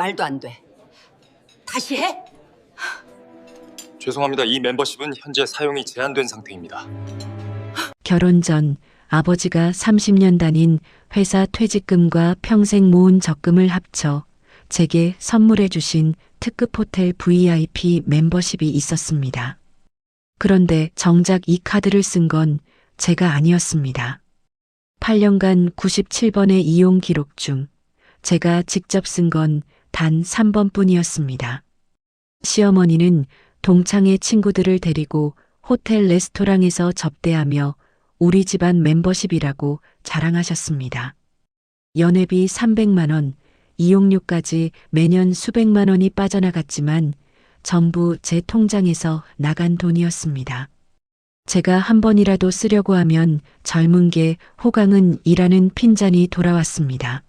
말도 안 돼. 다시 해? 죄송합니다. 이 멤버십은 현재 사용이 제한된 상태입니다. 결혼 전 아버지가 30년 다닌 회사 퇴직금과 평생 모은 적금을 합쳐 제게 선물해 주신 특급 호텔 VIP 멤버십이 있었습니다. 그런데 정작 이 카드를 쓴 건 제가 아니었습니다. 8년간 97번의 이용 기록 중 제가 직접 쓴 건 단 3번뿐이었습니다. 시어머니는 동창의 친구들을 데리고 호텔 레스토랑에서 접대하며 우리 집안 멤버십이라고 자랑하셨습니다. 연회비 300만 원, 이용료까지 매년 수백만 원이 빠져나갔지만 전부 제 통장에서 나간 돈이었습니다. 제가 한 번이라도 쓰려고 하면 젊은 게 호강은 이라는 핀잔이 돌아왔습니다.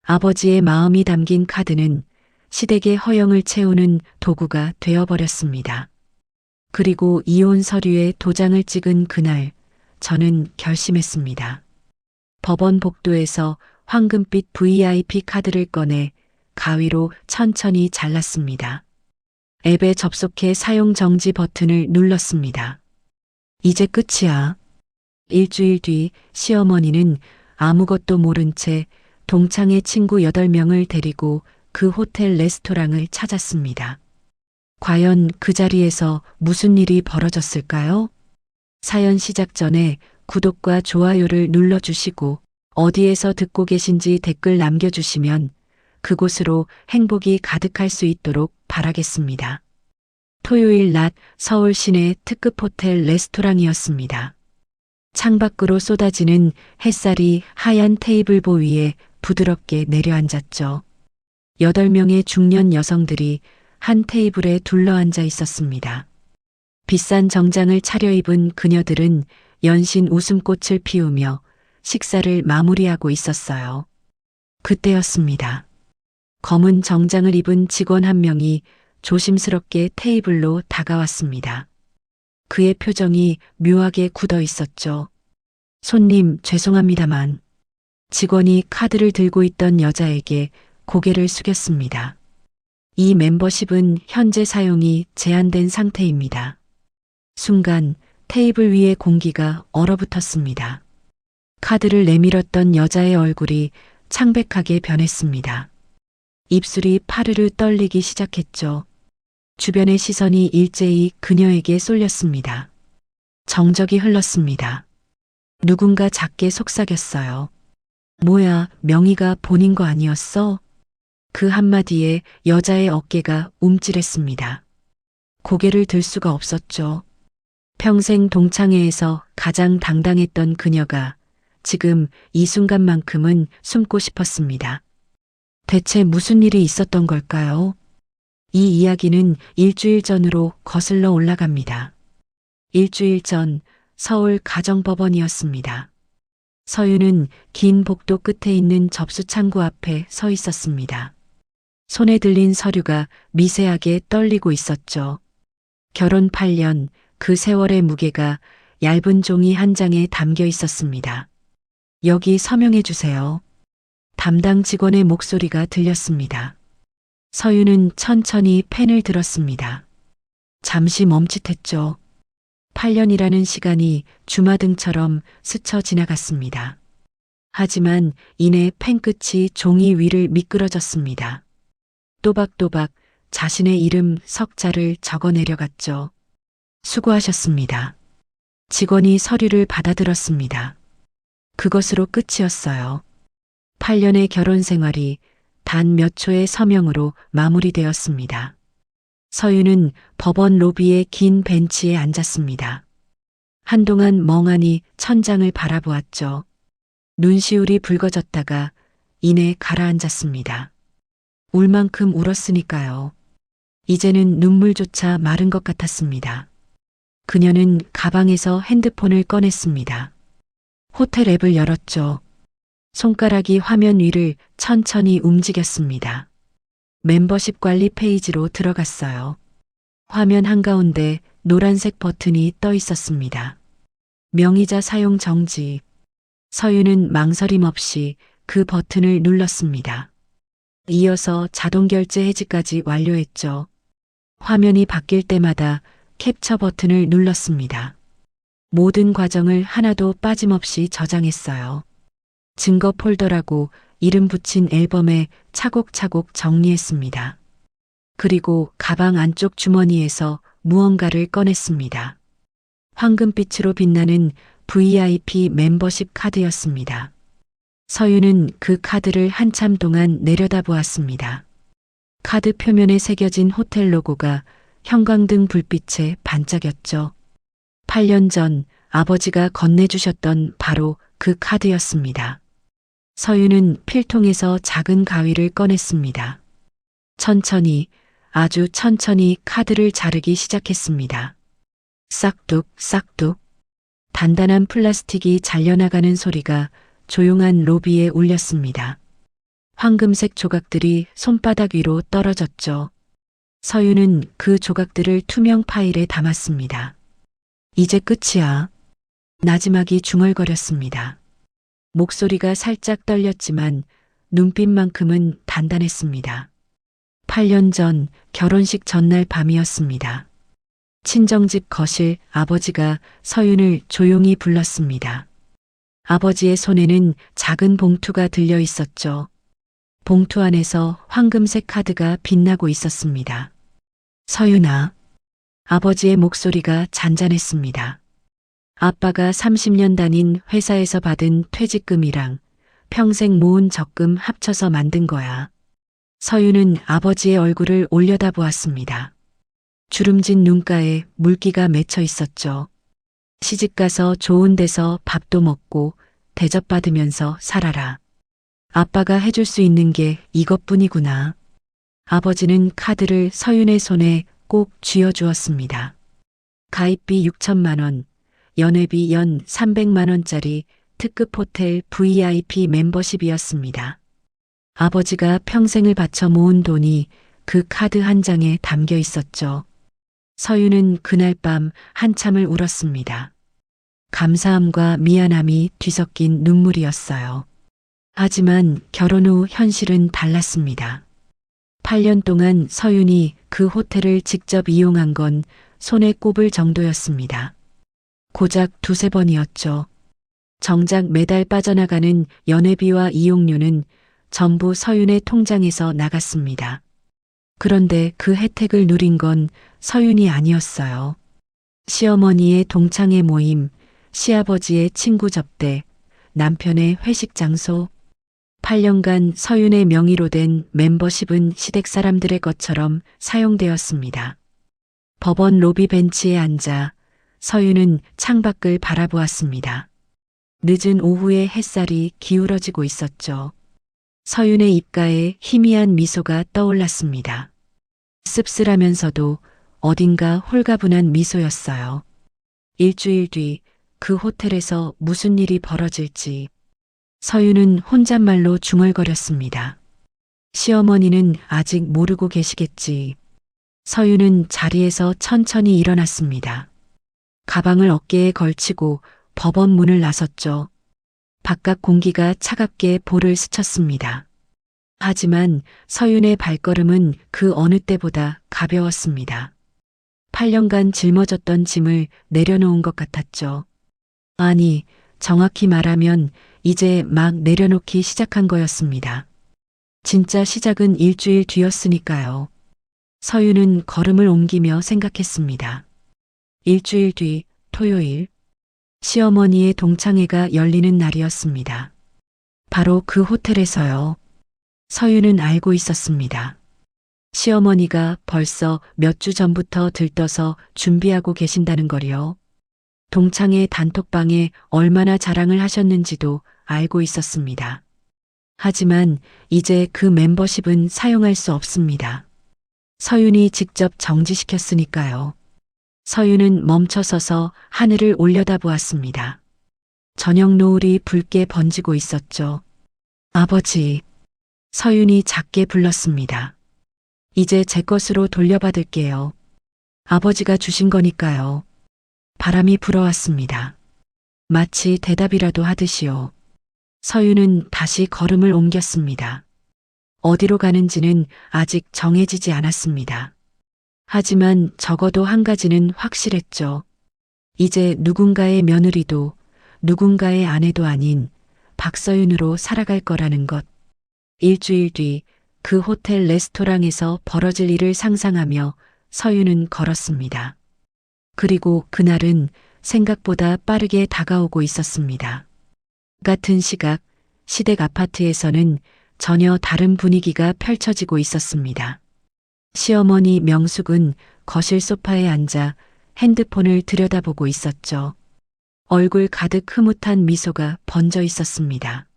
아버지의 마음이 담긴 카드는 시댁의 허영을 채우는 도구가 되어버렸습니다. 그리고 이혼 서류에 도장을 찍은 그날 저는 결심했습니다. 법원 복도에서 황금빛 VIP 카드를 꺼내 가위로 천천히 잘랐습니다. 앱에 접속해 사용 정지 버튼을 눌렀습니다. 이제 끝이야. 일주일 뒤 시어머니는 아무것도 모른 채 동창의 친구 8명을 데리고 그 호텔 레스토랑을 찾았습니다. 과연 그 자리에서 무슨 일이 벌어졌을까요? 사연 시작 전에 구독과 좋아요를 눌러주시고 어디에서 듣고 계신지 댓글 남겨주시면 그곳으로 행복이 가득할 수 있도록 바라겠습니다. 토요일 낮 서울 시내 특급 호텔 레스토랑이었습니다. 창밖으로 쏟아지는 햇살이 하얀 테이블보 위에 부드럽게 내려앉았죠. 8명의 중년 여성들이 한 테이블에 둘러앉아 있었습니다. 비싼 정장을 차려입은 그녀들은 연신 웃음꽃을 피우며 식사를 마무리하고 있었어요. 그때였습니다. 검은 정장을 입은 직원 한 명이 조심스럽게 테이블로 다가왔습니다. 그의 표정이 묘하게 굳어 있었죠. 손님, 죄송합니다만. 직원이 카드를 들고 있던 여자에게 고개를 숙였습니다. 이 멤버십은 현재 사용이 제한된 상태입니다. 순간 테이블 위의 공기가 얼어붙었습니다. 카드를 내밀었던 여자의 얼굴이 창백하게 변했습니다. 입술이 파르르 떨리기 시작했죠. 주변의 시선이 일제히 그녀에게 쏠렸습니다. 정적이 흘렀습니다. 누군가 작게 속삭였어요. 뭐야, 명의가 본인 거 아니었어? 그 한마디에 여자의 어깨가 움찔했습니다. 고개를 들 수가 없었죠. 평생 동창회에서 가장 당당했던 그녀가 지금 이 순간만큼은 숨고 싶었습니다. 대체 무슨 일이 있었던 걸까요? 이 이야기는 일주일 전으로 거슬러 올라갑니다. 일주일 전 서울 가정법원이었습니다. 서윤은 긴 복도 끝에 있는 접수창구 앞에 서 있었습니다. 손에 들린 서류가 미세하게 떨리고 있었죠. 결혼 8년, 그 세월의 무게가 얇은 종이 한 장에 담겨 있었습니다. 여기 서명해 주세요. 담당 직원의 목소리가 들렸습니다. 서윤은 천천히 펜을 들었습니다. 잠시 멈칫했죠. 8년이라는 시간이 주마등처럼 스쳐 지나갔습니다. 하지만 이내 펜끝이 종이 위를 미끄러졌습니다. 또박또박 자신의 이름 석자를 적어 내려갔죠. 수고하셨습니다. 직원이 서류를 받아들었습니다. 그것으로 끝이었어요. 8년의 결혼 생활이 단 몇 초의 서명으로 마무리되었습니다. 서윤은 법원 로비의 긴 벤치에 앉았습니다. 한동안 멍하니 천장을 바라보았죠. 눈시울이 붉어졌다가 이내 가라앉았습니다. 울 만큼 울었으니까요. 이제는 눈물조차 마른 것 같았습니다. 그녀는 가방에서 핸드폰을 꺼냈습니다. 호텔 앱을 열었죠. 손가락이 화면 위를 천천히 움직였습니다. 멤버십 관리 페이지로 들어갔어요. 화면 한가운데 노란색 버튼이 떠 있었습니다. 명의자 사용 정지. 서윤은 망설임 없이 그 버튼을 눌렀습니다. 이어서 자동 결제 해지까지 완료했죠. 화면이 바뀔 때마다 캡처 버튼을 눌렀습니다. 모든 과정을 하나도 빠짐없이 저장했어요. 증거 폴더라고 이름 붙인 앨범에 차곡차곡 정리했습니다. 그리고 가방 안쪽 주머니에서 무언가를 꺼냈습니다. 황금빛으로 빛나는 VIP 멤버십 카드였습니다. 서윤은 그 카드를 한참 동안 내려다보았습니다. 카드 표면에 새겨진 호텔 로고가 형광등 불빛에 반짝였죠. 8년 전 아버지가 건네주셨던 바로 그 카드였습니다. 서윤은 필통에서 작은 가위를 꺼냈습니다. 천천히, 아주 천천히 카드를 자르기 시작했습니다. 싹둑, 싹둑. 단단한 플라스틱이 잘려나가는 소리가 조용한 로비에 울렸습니다. 황금색 조각들이 손바닥 위로 떨어졌죠. 서윤은 그 조각들을 투명 파일에 담았습니다. 이제 끝이야. 나지막이 중얼거렸습니다. 목소리가 살짝 떨렸지만 눈빛만큼은 단단했습니다. 8년 전 결혼식 전날 밤이었습니다. 친정집 거실 아버지가 서윤을 조용히 불렀습니다. 아버지의 손에는 작은 봉투가 들려 있었죠. 봉투 안에서 황금색 카드가 빛나고 있었습니다. 서윤아. 아버지의 목소리가 잔잔했습니다. 아빠가 30년 다닌 회사에서 받은 퇴직금이랑 평생 모은 적금 합쳐서 만든 거야. 서윤은 아버지의 얼굴을 올려다보았습니다. 주름진 눈가에 물기가 맺혀 있었죠. 시집가서 좋은 데서 밥도 먹고 대접받으면서 살아라. 아빠가 해줄 수 있는 게 이것뿐이구나. 아버지는 카드를 서윤의 손에 꼭 쥐어주었습니다. 가입비 6천만 원, 연회비 연 300만 원짜리 특급 호텔 VIP 멤버십이었습니다. 아버지가 평생을 바쳐 모은 돈이 그 카드 한 장에 담겨 있었죠. 서윤은 그날 밤 한참을 울었습니다. 감사함과 미안함이 뒤섞인 눈물이었어요. 하지만 결혼 후 현실은 달랐습니다. 8년 동안 서윤이 그 호텔을 직접 이용한 건 손에 꼽을 정도였습니다. 고작 두세 번이었죠. 정작 매달 빠져나가는 연회비와 이용료는 전부 서윤의 통장에서 나갔습니다. 그런데 그 혜택을 누린 건 서윤이 아니었어요. 시어머니의 동창회 모임, 시아버지의 친구 접대, 남편의 회식 장소. 8년간 서윤의 명의로 된 멤버십은 시댁 사람들의 것처럼 사용되었습니다. 법원 로비 벤치에 앉아 서윤은 창밖을 바라보았습니다. 늦은 오후의 햇살이 기울어지고 있었죠. 서윤의 입가에 희미한 미소가 떠올랐습니다. 씁쓸하면서도 어딘가 홀가분한 미소였어요. 일주일 뒤 그 호텔에서 무슨 일이 벌어질지 서윤은 혼잣말로 중얼거렸습니다. 시어머니는 아직 모르고 계시겠지. 서윤은 자리에서 천천히 일어났습니다. 가방을 어깨에 걸치고 법원 문을 나섰죠. 바깥 공기가 차갑게 볼을 스쳤습니다. 하지만 서윤의 발걸음은 그 어느 때보다 가벼웠습니다. 8년간 짊어졌던 짐을 내려놓은 것 같았죠. 아니, 정확히 말하면 이제 막 내려놓기 시작한 거였습니다. 진짜 시작은 일주일 뒤였으니까요. 서윤은 걸음을 옮기며 생각했습니다. 일주일 뒤 토요일, 시어머니의 동창회가 열리는 날이었습니다. 바로 그 호텔에서요. 서윤은 알고 있었습니다. 시어머니가 벌써 몇 주 전부터 들떠서 준비하고 계신다는 거리요. 동창회 단톡방에 얼마나 자랑을 하셨는지도 알고 있었습니다. 하지만 이제 그 멤버십은 사용할 수 없습니다. 서윤이 직접 정지시켰으니까요. 서윤은 멈춰서서 하늘을 올려다보았습니다. 저녁 노을이 붉게 번지고 있었죠. 아버지, 서윤이 작게 불렀습니다. 이제 제 것으로 돌려받을게요. 아버지가 주신 거니까요. 바람이 불어왔습니다. 마치 대답이라도 하듯이요. 서윤은 다시 걸음을 옮겼습니다. 어디로 가는지는 아직 정해지지 않았습니다. 하지만 적어도 한 가지는 확실했죠. 이제 누군가의 며느리도 누군가의 아내도 아닌 박서윤으로 살아갈 거라는 것. 일주일 뒤 그 호텔 레스토랑에서 벌어질 일을 상상하며 서윤은 걸었습니다. 그리고 그날은 생각보다 빠르게 다가오고 있었습니다. 같은 시각 시댁 아파트에서는 전혀 다른 분위기가 펼쳐지고 있었습니다. 시어머니 명숙은 거실 소파에 앉아 핸드폰을 들여다보고 있었죠. 얼굴 가득 흐뭇한 미소가 번져 있었습니다.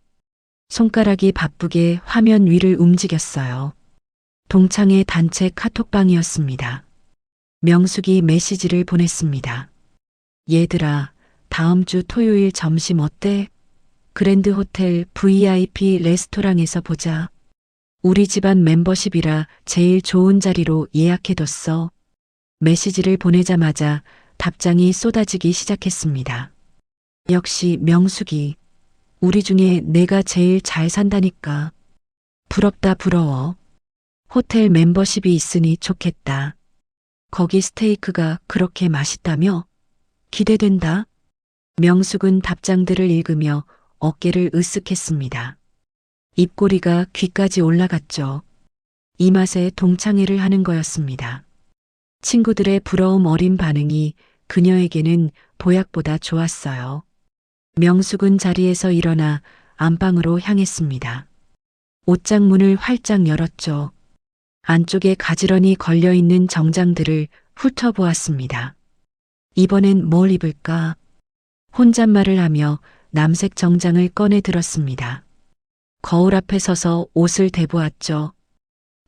손가락이 바쁘게 화면 위를 움직였어요. 동창의 단체 카톡방이었습니다. 명숙이 메시지를 보냈습니다. 얘들아, 다음 주 토요일 점심 어때? 그랜드 호텔 VIP 레스토랑에서 보자. 우리 집안 멤버십이라 제일 좋은 자리로 예약해뒀어. 메시지를 보내자마자 답장이 쏟아지기 시작했습니다. 역시 명숙이. 우리 중에 내가 제일 잘 산다니까. 부럽다 부러워. 호텔 멤버십이 있으니 좋겠다. 거기 스테이크가 그렇게 맛있다며? 기대된다. 명숙은 답장들을 읽으며 어깨를 으쓱했습니다. 입꼬리가 귀까지 올라갔죠. 이 맛에 동창회를 하는 거였습니다. 친구들의 부러움 어린 반응이 그녀에게는 보약보다 좋았어요. 명숙은 자리에서 일어나 안방으로 향했습니다. 옷장 문을 활짝 열었죠. 안쪽에 가지런히 걸려있는 정장들을 훑어보았습니다. 이번엔 뭘 입을까? 혼잣말을 하며 남색 정장을 꺼내 들었습니다. 거울 앞에 서서 옷을 대보았죠.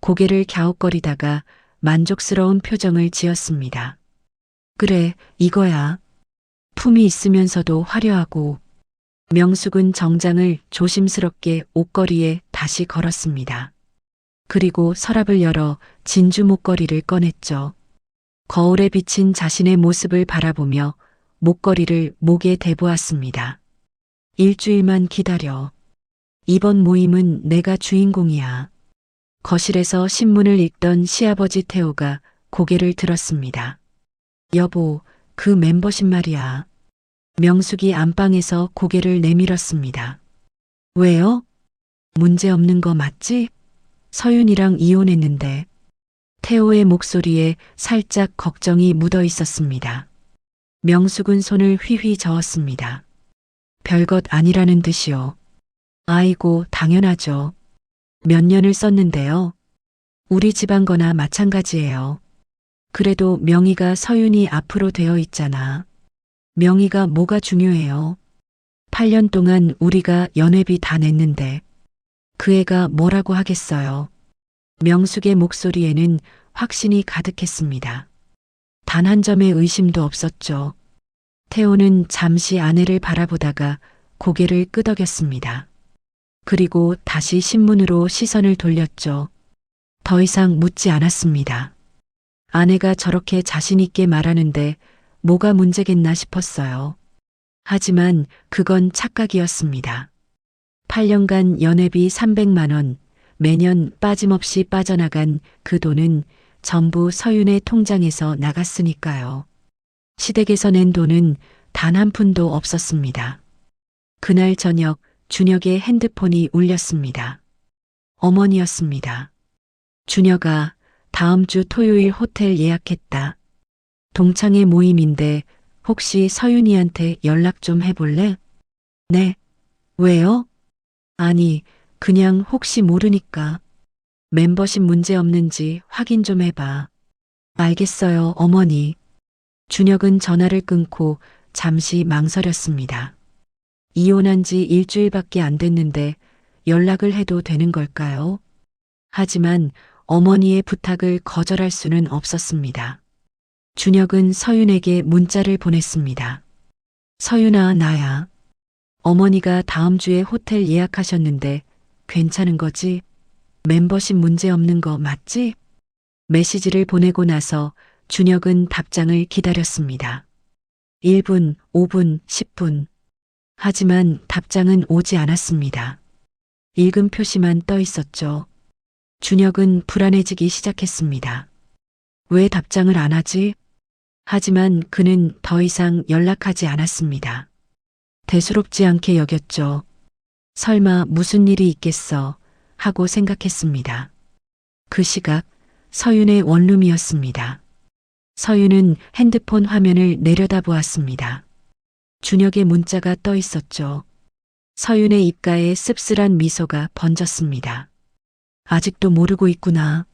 고개를 갸웃거리다가 만족스러운 표정을 지었습니다. 그래, 이거야. 품이 있으면서도 화려하고. 명숙은 정장을 조심스럽게 옷걸이에 다시 걸었습니다. 그리고 서랍을 열어 진주 목걸이를 꺼냈죠. 거울에 비친 자신의 모습을 바라보며 목걸이를 목에 대보았습니다. 일주일만 기다려. 이번 모임은 내가 주인공이야. 거실에서 신문을 읽던 시아버지 태호가 고개를 들었습니다. 여보, 그 멤버십 말이야. 명숙이 안방에서 고개를 내밀었습니다. 왜요? 문제 없는 거 맞지? 서윤이랑 이혼했는데. 태호의 목소리에 살짝 걱정이 묻어 있었습니다. 명숙은 손을 휘휘 저었습니다. 별것 아니라는 듯이요. 아이고, 당연하죠. 몇 년을 썼는데요. 우리 집안 거나 마찬가지예요. 그래도 명의가 서윤이 앞으로 되어 있잖아. 명의가 뭐가 중요해요. 8년 동안 우리가 연회비 다 냈는데 그 애가 뭐라고 하겠어요. 명숙의 목소리에는 확신이 가득했습니다. 단 한 점의 의심도 없었죠. 태호는 잠시 아내를 바라보다가 고개를 끄덕였습니다. 그리고 다시 신문으로 시선을 돌렸죠. 더 이상 묻지 않았습니다. 아내가 저렇게 자신 있게 말하는데 뭐가 문제겠나 싶었어요. 하지만 그건 착각이었습니다. 8년간 연회비 300만 원, 매년 빠짐없이 빠져나간 그 돈은 전부 서윤의 통장에서 나갔으니까요. 시댁에서 낸 돈은 단 한 푼도 없었습니다. 그날 저녁 준혁의 핸드폰이 울렸습니다. 어머니였습니다. 준혁아, 다음 주 토요일 호텔 예약했다. 동창회 모임인데 혹시 서윤이한테 연락 좀 해볼래? 네. 왜요? 아니, 그냥 혹시 모르니까. 멤버십 문제 없는지 확인 좀 해봐. 알겠어요, 어머니. 준혁은 전화를 끊고 잠시 망설였습니다. 이혼한 지 일주일밖에 안 됐는데 연락을 해도 되는 걸까요? 하지만 어머니의 부탁을 거절할 수는 없었습니다. 준혁은 서윤에게 문자를 보냈습니다. 서윤아, 나야. 어머니가 다음 주에 호텔 예약하셨는데 괜찮은 거지? 멤버십 문제 없는 거 맞지? 메시지를 보내고 나서 준혁은 답장을 기다렸습니다. 1분, 5분, 10분. 하지만 답장은 오지 않았습니다. 읽음 표시만 떠 있었죠. 준혁은 불안해지기 시작했습니다. 왜 답장을 안 하지? 하지만 그는 더 이상 연락하지 않았습니다. 대수롭지 않게 여겼죠. 설마 무슨 일이 있겠어 하고 생각했습니다. 그 시각 서윤의 원룸이었습니다. 서윤은 핸드폰 화면을 내려다보았습니다. 준혁의 문자가 떠 있었죠. 서윤의 입가에 씁쓸한 미소가 번졌습니다. 아직도 모르고 있구나.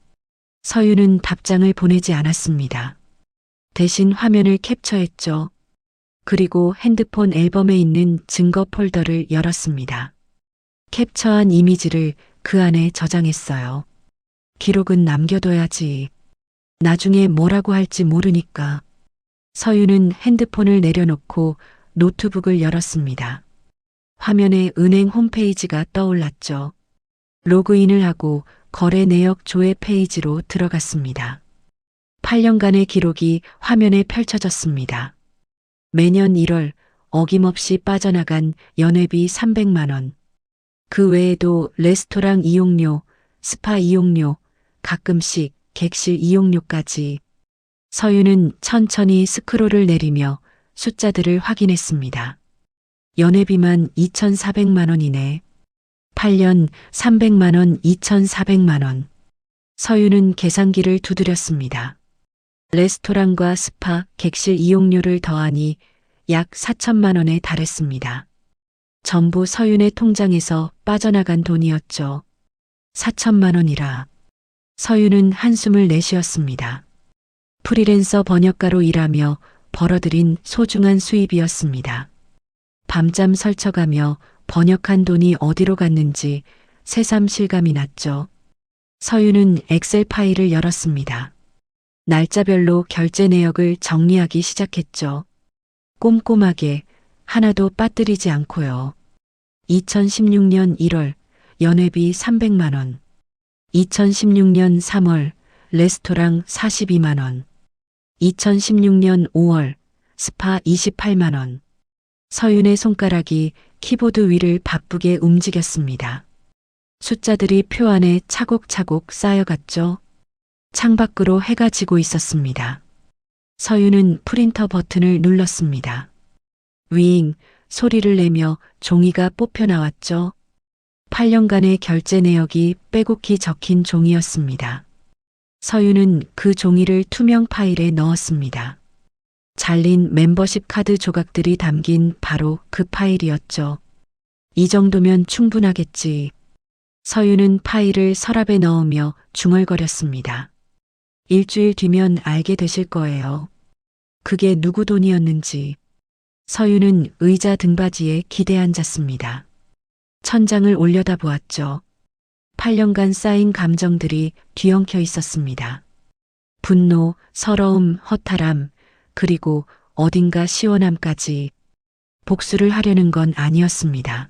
서윤은 답장을 보내지 않았습니다. 대신 화면을 캡처했죠. 그리고 핸드폰 앨범에 있는 증거 폴더를 열었습니다. 캡처한 이미지를 그 안에 저장했어요. 기록은 남겨둬야지. 나중에 뭐라고 할지 모르니까. 서윤은 핸드폰을 내려놓고 노트북을 열었습니다. 화면에 은행 홈페이지가 떠올랐죠. 로그인을 하고 거래 내역 조회 페이지로 들어갔습니다. 8년간의 기록이 화면에 펼쳐졌습니다. 매년 1월 어김없이 빠져나간 연회비 300만 원. 그 외에도 레스토랑 이용료, 스파 이용료, 가끔씩 객실 이용료까지. 서윤은 천천히 스크롤을 내리며 숫자들을 확인했습니다. 연회비만 2,400만 원이네. 8년 300만 원, 2,400만 원. 서윤은 계산기를 두드렸습니다. 레스토랑과 스파, 객실 이용료를 더하니 약 4천만 원에 달했습니다. 전부 서윤의 통장에서 빠져나간 돈이었죠. 4천만 원이라. 서윤은 한숨을 내쉬었습니다. 프리랜서 번역가로 일하며 벌어들인 소중한 수입이었습니다. 밤잠 설쳐가며 번역한 돈이 어디로 갔는지 새삼 실감이 났죠. 서윤은 엑셀 파일을 열었습니다. 날짜별로 결제 내역을 정리하기 시작했죠. 꼼꼼하게 하나도 빠뜨리지 않고요. 2016년 1월 연회비 300만 원. 2016년 3월 레스토랑 42만 원. 2016년 5월 스파 28만 원. 서윤의 손가락이 키보드 위를 바쁘게 움직였습니다. 숫자들이 표 안에 차곡차곡 쌓여갔죠. 창밖으로 해가 지고 있었습니다. 서윤은 프린터 버튼을 눌렀습니다. 윙 소리를 내며 종이가 뽑혀 나왔죠. 8년간의 결제 내역이 빼곡히 적힌 종이였습니다. 서윤은 그 종이를 투명 파일에 넣었습니다. 잘린 멤버십 카드 조각들이 담긴 바로 그 파일이었죠. 이 정도면 충분하겠지. 서윤은 파일을 서랍에 넣으며 중얼거렸습니다. 일주일 뒤면 알게 되실 거예요. 그게 누구 돈이었는지. 서윤은 의자 등받이에 기대 앉았습니다. 천장을 올려다보았죠. 8년간 쌓인 감정들이 뒤엉켜 있었습니다. 분노, 서러움, 허탈함, 그리고 어딘가 시원함까지. 복수를 하려는 건 아니었습니다.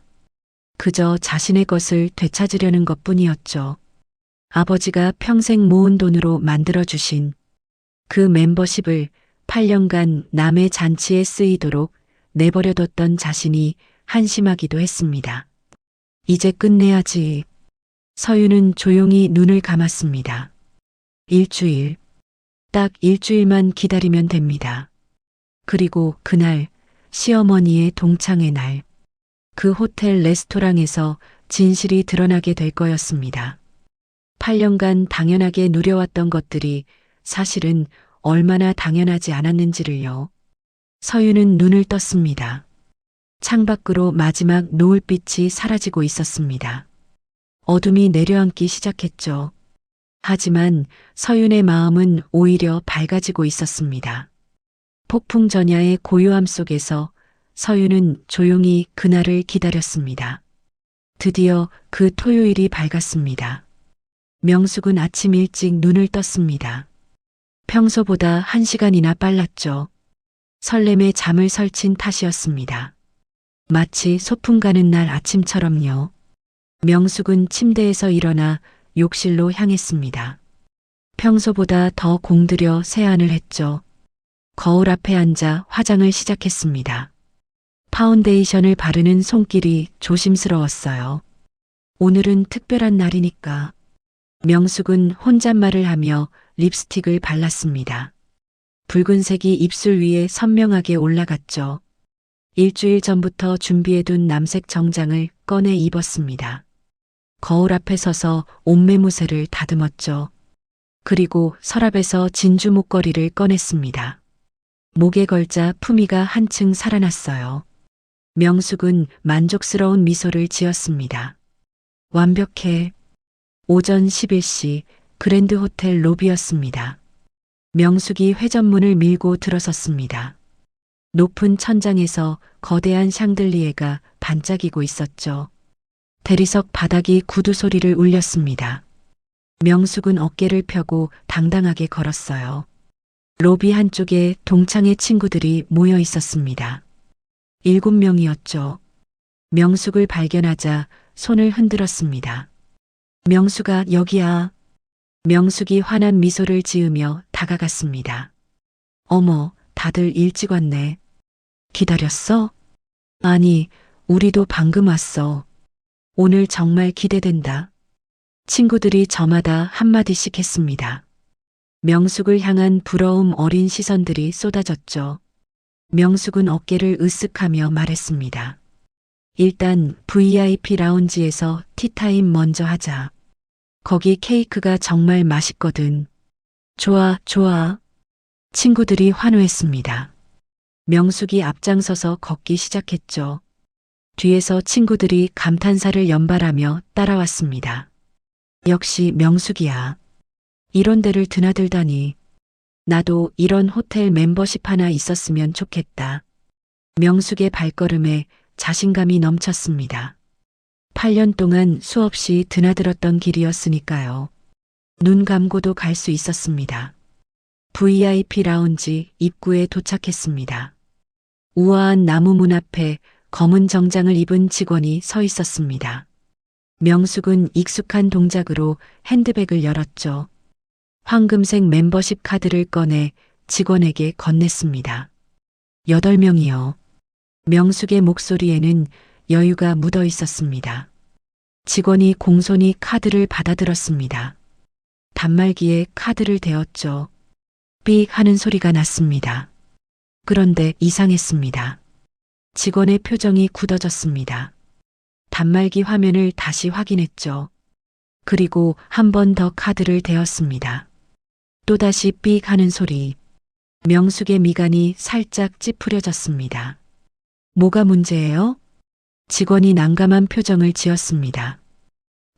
그저 자신의 것을 되찾으려는 것뿐이었죠. 아버지가 평생 모은 돈으로 만들어주신 그 멤버십을 8년간 남의 잔치에 쓰이도록 내버려뒀던 자신이 한심하기도 했습니다. 이제 끝내야지. 서윤은 조용히 눈을 감았습니다. 일주일. 딱 일주일만 기다리면 됩니다. 그리고 그날 시어머니의 동창의 날. 그 호텔 레스토랑에서 진실이 드러나게 될 거였습니다. 8년간 당연하게 누려왔던 것들이 사실은 얼마나 당연하지 않았는지를요. 서윤은 눈을 떴습니다. 창밖으로 마지막 노을빛이 사라지고 있었습니다. 어둠이 내려앉기 시작했죠. 하지만 서윤의 마음은 오히려 밝아지고 있었습니다. 폭풍 전야의 고요함 속에서 서윤은 조용히 그날을 기다렸습니다. 드디어 그 토요일이 밝았습니다. 명숙은 아침 일찍 눈을 떴습니다. 평소보다 1시간이나 빨랐죠. 설렘에 잠을 설친 탓이었습니다. 마치 소풍 가는 날 아침처럼요. 명숙은 침대에서 일어나 욕실로 향했습니다. 평소보다 더 공들여 세안을 했죠. 거울 앞에 앉아 화장을 시작했습니다. 파운데이션을 바르는 손길이 조심스러웠어요. 오늘은 특별한 날이니까. 명숙은 혼잣말을 하며 립스틱을 발랐습니다. 붉은색이 입술 위에 선명하게 올라갔죠. 일주일 전부터 준비해둔 남색 정장을 꺼내 입었습니다. 거울 앞에 서서 옷매무새를 다듬었죠. 그리고 서랍에서 진주 목걸이를 꺼냈습니다. 목에 걸자 품위가 한층 살아났어요. 명숙은 만족스러운 미소를 지었습니다. 완벽해. 오전 11시 그랜드 호텔 로비였습니다. 명숙이 회전문을 밀고 들어섰습니다. 높은 천장에서 거대한 샹들리에가 반짝이고 있었죠. 대리석 바닥이 구두 소리를 울렸습니다. 명숙은 어깨를 펴고 당당하게 걸었어요. 로비 한쪽에 동창의 친구들이 모여 있었습니다. 7명이었죠. 명숙을 발견하자 손을 흔들었습니다. 명숙아, 여기야. 명숙이 환한 미소를 지으며 다가갔습니다. 어머, 다들 일찍 왔네. 기다렸어? 아니, 우리도 방금 왔어. 오늘 정말 기대된다. 친구들이 저마다 한마디씩 했습니다. 명숙을 향한 부러움 어린 시선들이 쏟아졌죠. 명숙은 어깨를 으쓱하며 말했습니다. 일단 VIP 라운지에서 티타임 먼저 하자. 거기 케이크가 정말 맛있거든. 좋아, 좋아. 친구들이 환호했습니다. 명숙이 앞장서서 걷기 시작했죠. 뒤에서 친구들이 감탄사를 연발하며 따라왔습니다. 역시 명숙이야. 이런 데를 드나들다니. 나도 이런 호텔 멤버십 하나 있었으면 좋겠다. 명숙의 발걸음에 자신감이 넘쳤습니다. 8년 동안 수없이 드나들었던 길이었으니까요. 눈 감고도 갈 수 있었습니다. VIP 라운지 입구에 도착했습니다. 우아한 나무 문 앞에 검은 정장을 입은 직원이 서 있었습니다. 명숙은 익숙한 동작으로 핸드백을 열었죠. 황금색 멤버십 카드를 꺼내 직원에게 건넸습니다. 8명이요. 명숙의 목소리에는 여유가 묻어 있었습니다. 직원이 공손히 카드를 받아들었습니다. 단말기에 카드를 대었죠. 삑 하는 소리가 났습니다. 그런데 이상했습니다. 직원의 표정이 굳어졌습니다. 단말기 화면을 다시 확인했죠. 그리고 한 번 더 카드를 대었습니다. 또다시 삑 하는 소리. 명숙의 미간이 살짝 찌푸려졌습니다. 뭐가 문제예요? 직원이 난감한 표정을 지었습니다.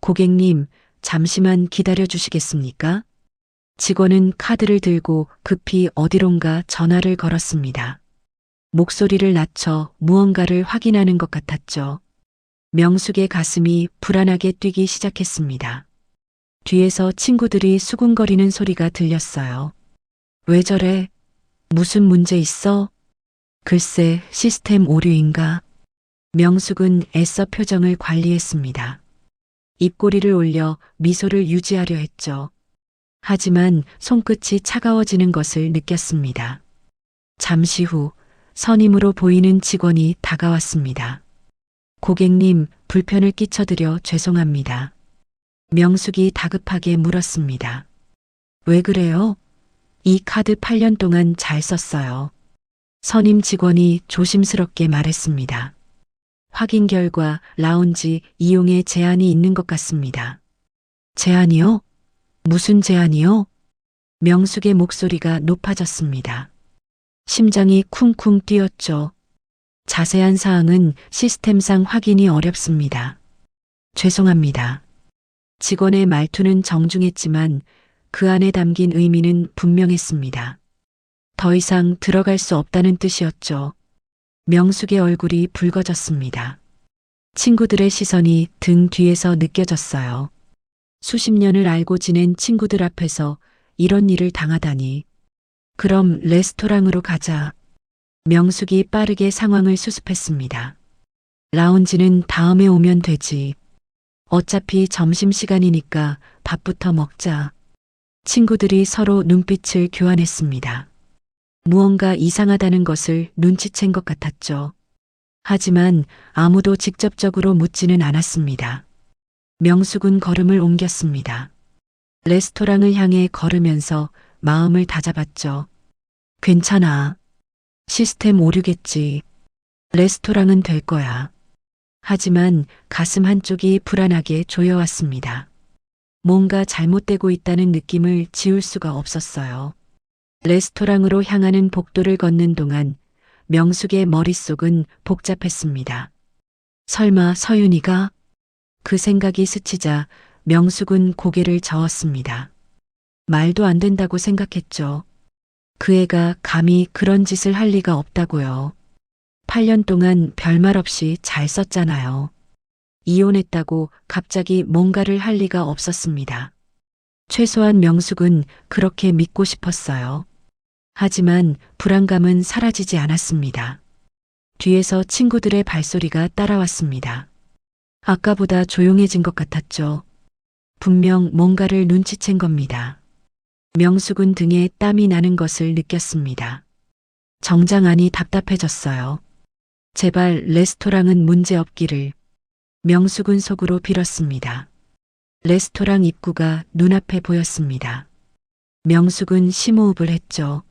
고객님, 잠시만 기다려 주시겠습니까? 직원은 카드를 들고 급히 어디론가 전화를 걸었습니다. 목소리를 낮춰 무언가를 확인하는 것 같았죠. 명숙의 가슴이 불안하게 뛰기 시작했습니다. 뒤에서 친구들이 수군거리는 소리가 들렸어요. 왜 저래? 무슨 문제 있어? 글쎄, 시스템 오류인가? 명숙은 애써 표정을 관리했습니다. 입꼬리를 올려 미소를 유지하려 했죠. 하지만 손끝이 차가워지는 것을 느꼈습니다. 잠시 후 선임으로 보이는 직원이 다가왔습니다. 고객님, 불편을 끼쳐드려 죄송합니다. 명숙이 다급하게 물었습니다. 왜 그래요? 이 카드 8년 동안 잘 썼어요. 선임 직원이 조심스럽게 말했습니다. 확인 결과 라운지 이용에 제한이 있는 것 같습니다. 제한이요? 무슨 제한이요? 명숙의 목소리가 높아졌습니다. 심장이 쿵쿵 뛰었죠. 자세한 사항은 시스템상 확인이 어렵습니다. 죄송합니다. 직원의 말투는 정중했지만 그 안에 담긴 의미는 분명했습니다. 더 이상 들어갈 수 없다는 뜻이었죠. 명숙의 얼굴이 붉어졌습니다. 친구들의 시선이 등 뒤에서 느껴졌어요. 수십 년을 알고 지낸 친구들 앞에서 이런 일을 당하다니. 그럼 레스토랑으로 가자. 명숙이 빠르게 상황을 수습했습니다. 라운지는 다음에 오면 되지. 어차피 점심시간이니까 밥부터 먹자. 친구들이 서로 눈빛을 교환했습니다. 무언가 이상하다는 것을 눈치챈 것 같았죠. 하지만 아무도 직접적으로 묻지는 않았습니다. 명숙은 걸음을 옮겼습니다. 레스토랑을 향해 걸으면서 마음을 다잡았죠. 괜찮아. 시스템 오류겠지. 레스토랑은 될 거야. 하지만 가슴 한쪽이 불안하게 조여왔습니다. 뭔가 잘못되고 있다는 느낌을 지울 수가 없었어요. 레스토랑으로 향하는 복도를 걷는 동안 명숙의 머릿속은 복잡했습니다. 설마 서윤이가? 그 생각이 스치자 명숙은 고개를 저었습니다. 말도 안 된다고 생각했죠. 그 애가 감히 그런 짓을 할 리가 없다고요. 8년 동안 별말 없이 잘 썼잖아요. 이혼했다고 갑자기 뭔가를 할 리가 없었습니다. 최소한 명숙은 그렇게 믿고 싶었어요. 하지만 불안감은 사라지지 않았습니다. 뒤에서 친구들의 발소리가 따라왔습니다. 아까보다 조용해진 것 같았죠. 분명 뭔가를 눈치챈 겁니다. 명숙은 등에 땀이 나는 것을 느꼈습니다. 정장 안이 답답해졌어요. 제발 레스토랑은 문제 없기를. 명숙은 속으로 빌었습니다. 레스토랑 입구가 눈앞에 보였습니다. 명숙은 심호흡을 했죠.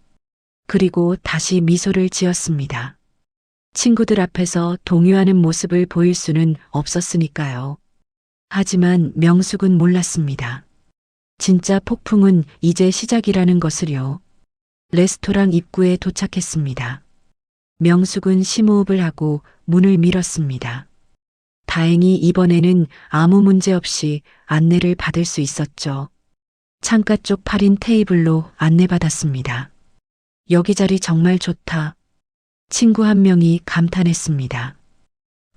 그리고 다시 미소를 지었습니다. 친구들 앞에서 동요하는 모습을 보일 수는 없었으니까요. 하지만 명숙은 몰랐습니다. 진짜 폭풍은 이제 시작이라는 것을요. 레스토랑 입구에 도착했습니다. 명숙은 심호흡을 하고 문을 밀었습니다. 다행히 이번에는 아무 문제 없이 안내를 받을 수 있었죠. 창가 쪽 8인 테이블로 안내받았습니다. 여기 자리 정말 좋다. 친구 한 명이 감탄했습니다.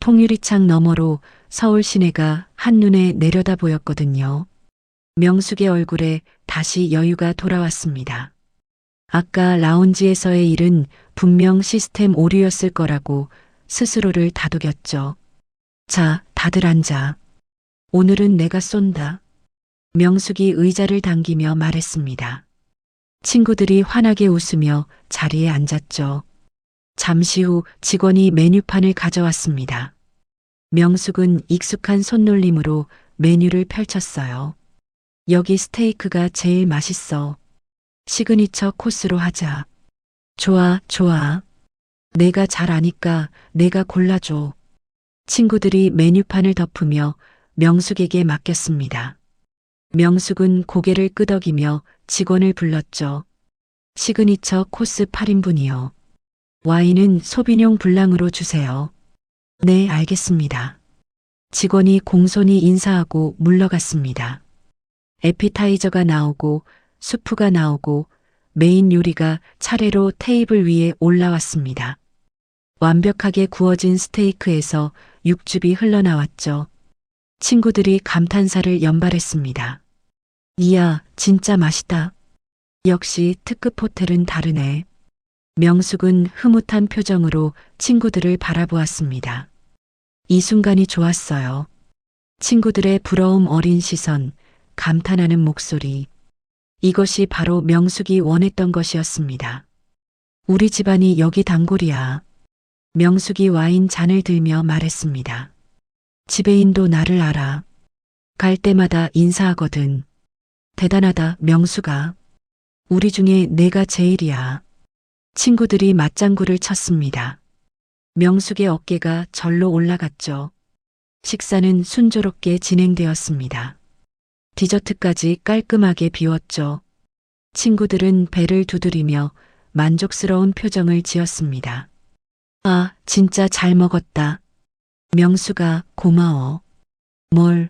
통유리창 너머로 서울 시내가 한눈에 내려다 보였거든요. 명숙의 얼굴에 다시 여유가 돌아왔습니다. 아까 라운지에서의 일은 분명 시스템 오류였을 거라고 스스로를 다독였죠. 자, 다들 앉아. 오늘은 내가 쏜다. 명숙이 의자를 당기며 말했습니다. 친구들이 환하게 웃으며 자리에 앉았죠. 잠시 후 직원이 메뉴판을 가져왔습니다. 명숙은 익숙한 손놀림으로 메뉴를 펼쳤어요. 여기 스테이크가 제일 맛있어. 시그니처 코스로 하자. 좋아, 좋아. 내가 잘 아니까 내가 골라줘. 친구들이 메뉴판을 덮으며 명숙에게 맡겼습니다. 명숙은 고개를 끄덕이며 직원을 불렀죠. 시그니처 코스 8인분이요. 와인은 소비뇽 블랑으로 주세요. 네, 알겠습니다. 직원이 공손히 인사하고 물러갔습니다. 에피타이저가 나오고 수프가 나오고 메인 요리가 차례로 테이블 위에 올라왔습니다. 완벽하게 구워진 스테이크에서 육즙이 흘러나왔죠. 친구들이 감탄사를 연발했습니다. 이야, 진짜 맛있다. 역시 특급 호텔은 다르네. 명숙은 흐뭇한 표정으로 친구들을 바라보았습니다. 이 순간이 좋았어요. 친구들의 부러움 어린 시선, 감탄하는 목소리. 이것이 바로 명숙이 원했던 것이었습니다. 우리 집안이 여기 단골이야. 명숙이 와인 잔을 들며 말했습니다. 지배인도 나를 알아. 갈 때마다 인사하거든. 대단하다, 명숙아. 우리 중에 내가 제일이야. 친구들이 맞장구를 쳤습니다. 명숙의 어깨가 절로 올라갔죠. 식사는 순조롭게 진행되었습니다. 디저트까지 깔끔하게 비웠죠. 친구들은 배를 두드리며 만족스러운 표정을 지었습니다. 아, 진짜 잘 먹었다. 명숙아, 고마워. 뭘?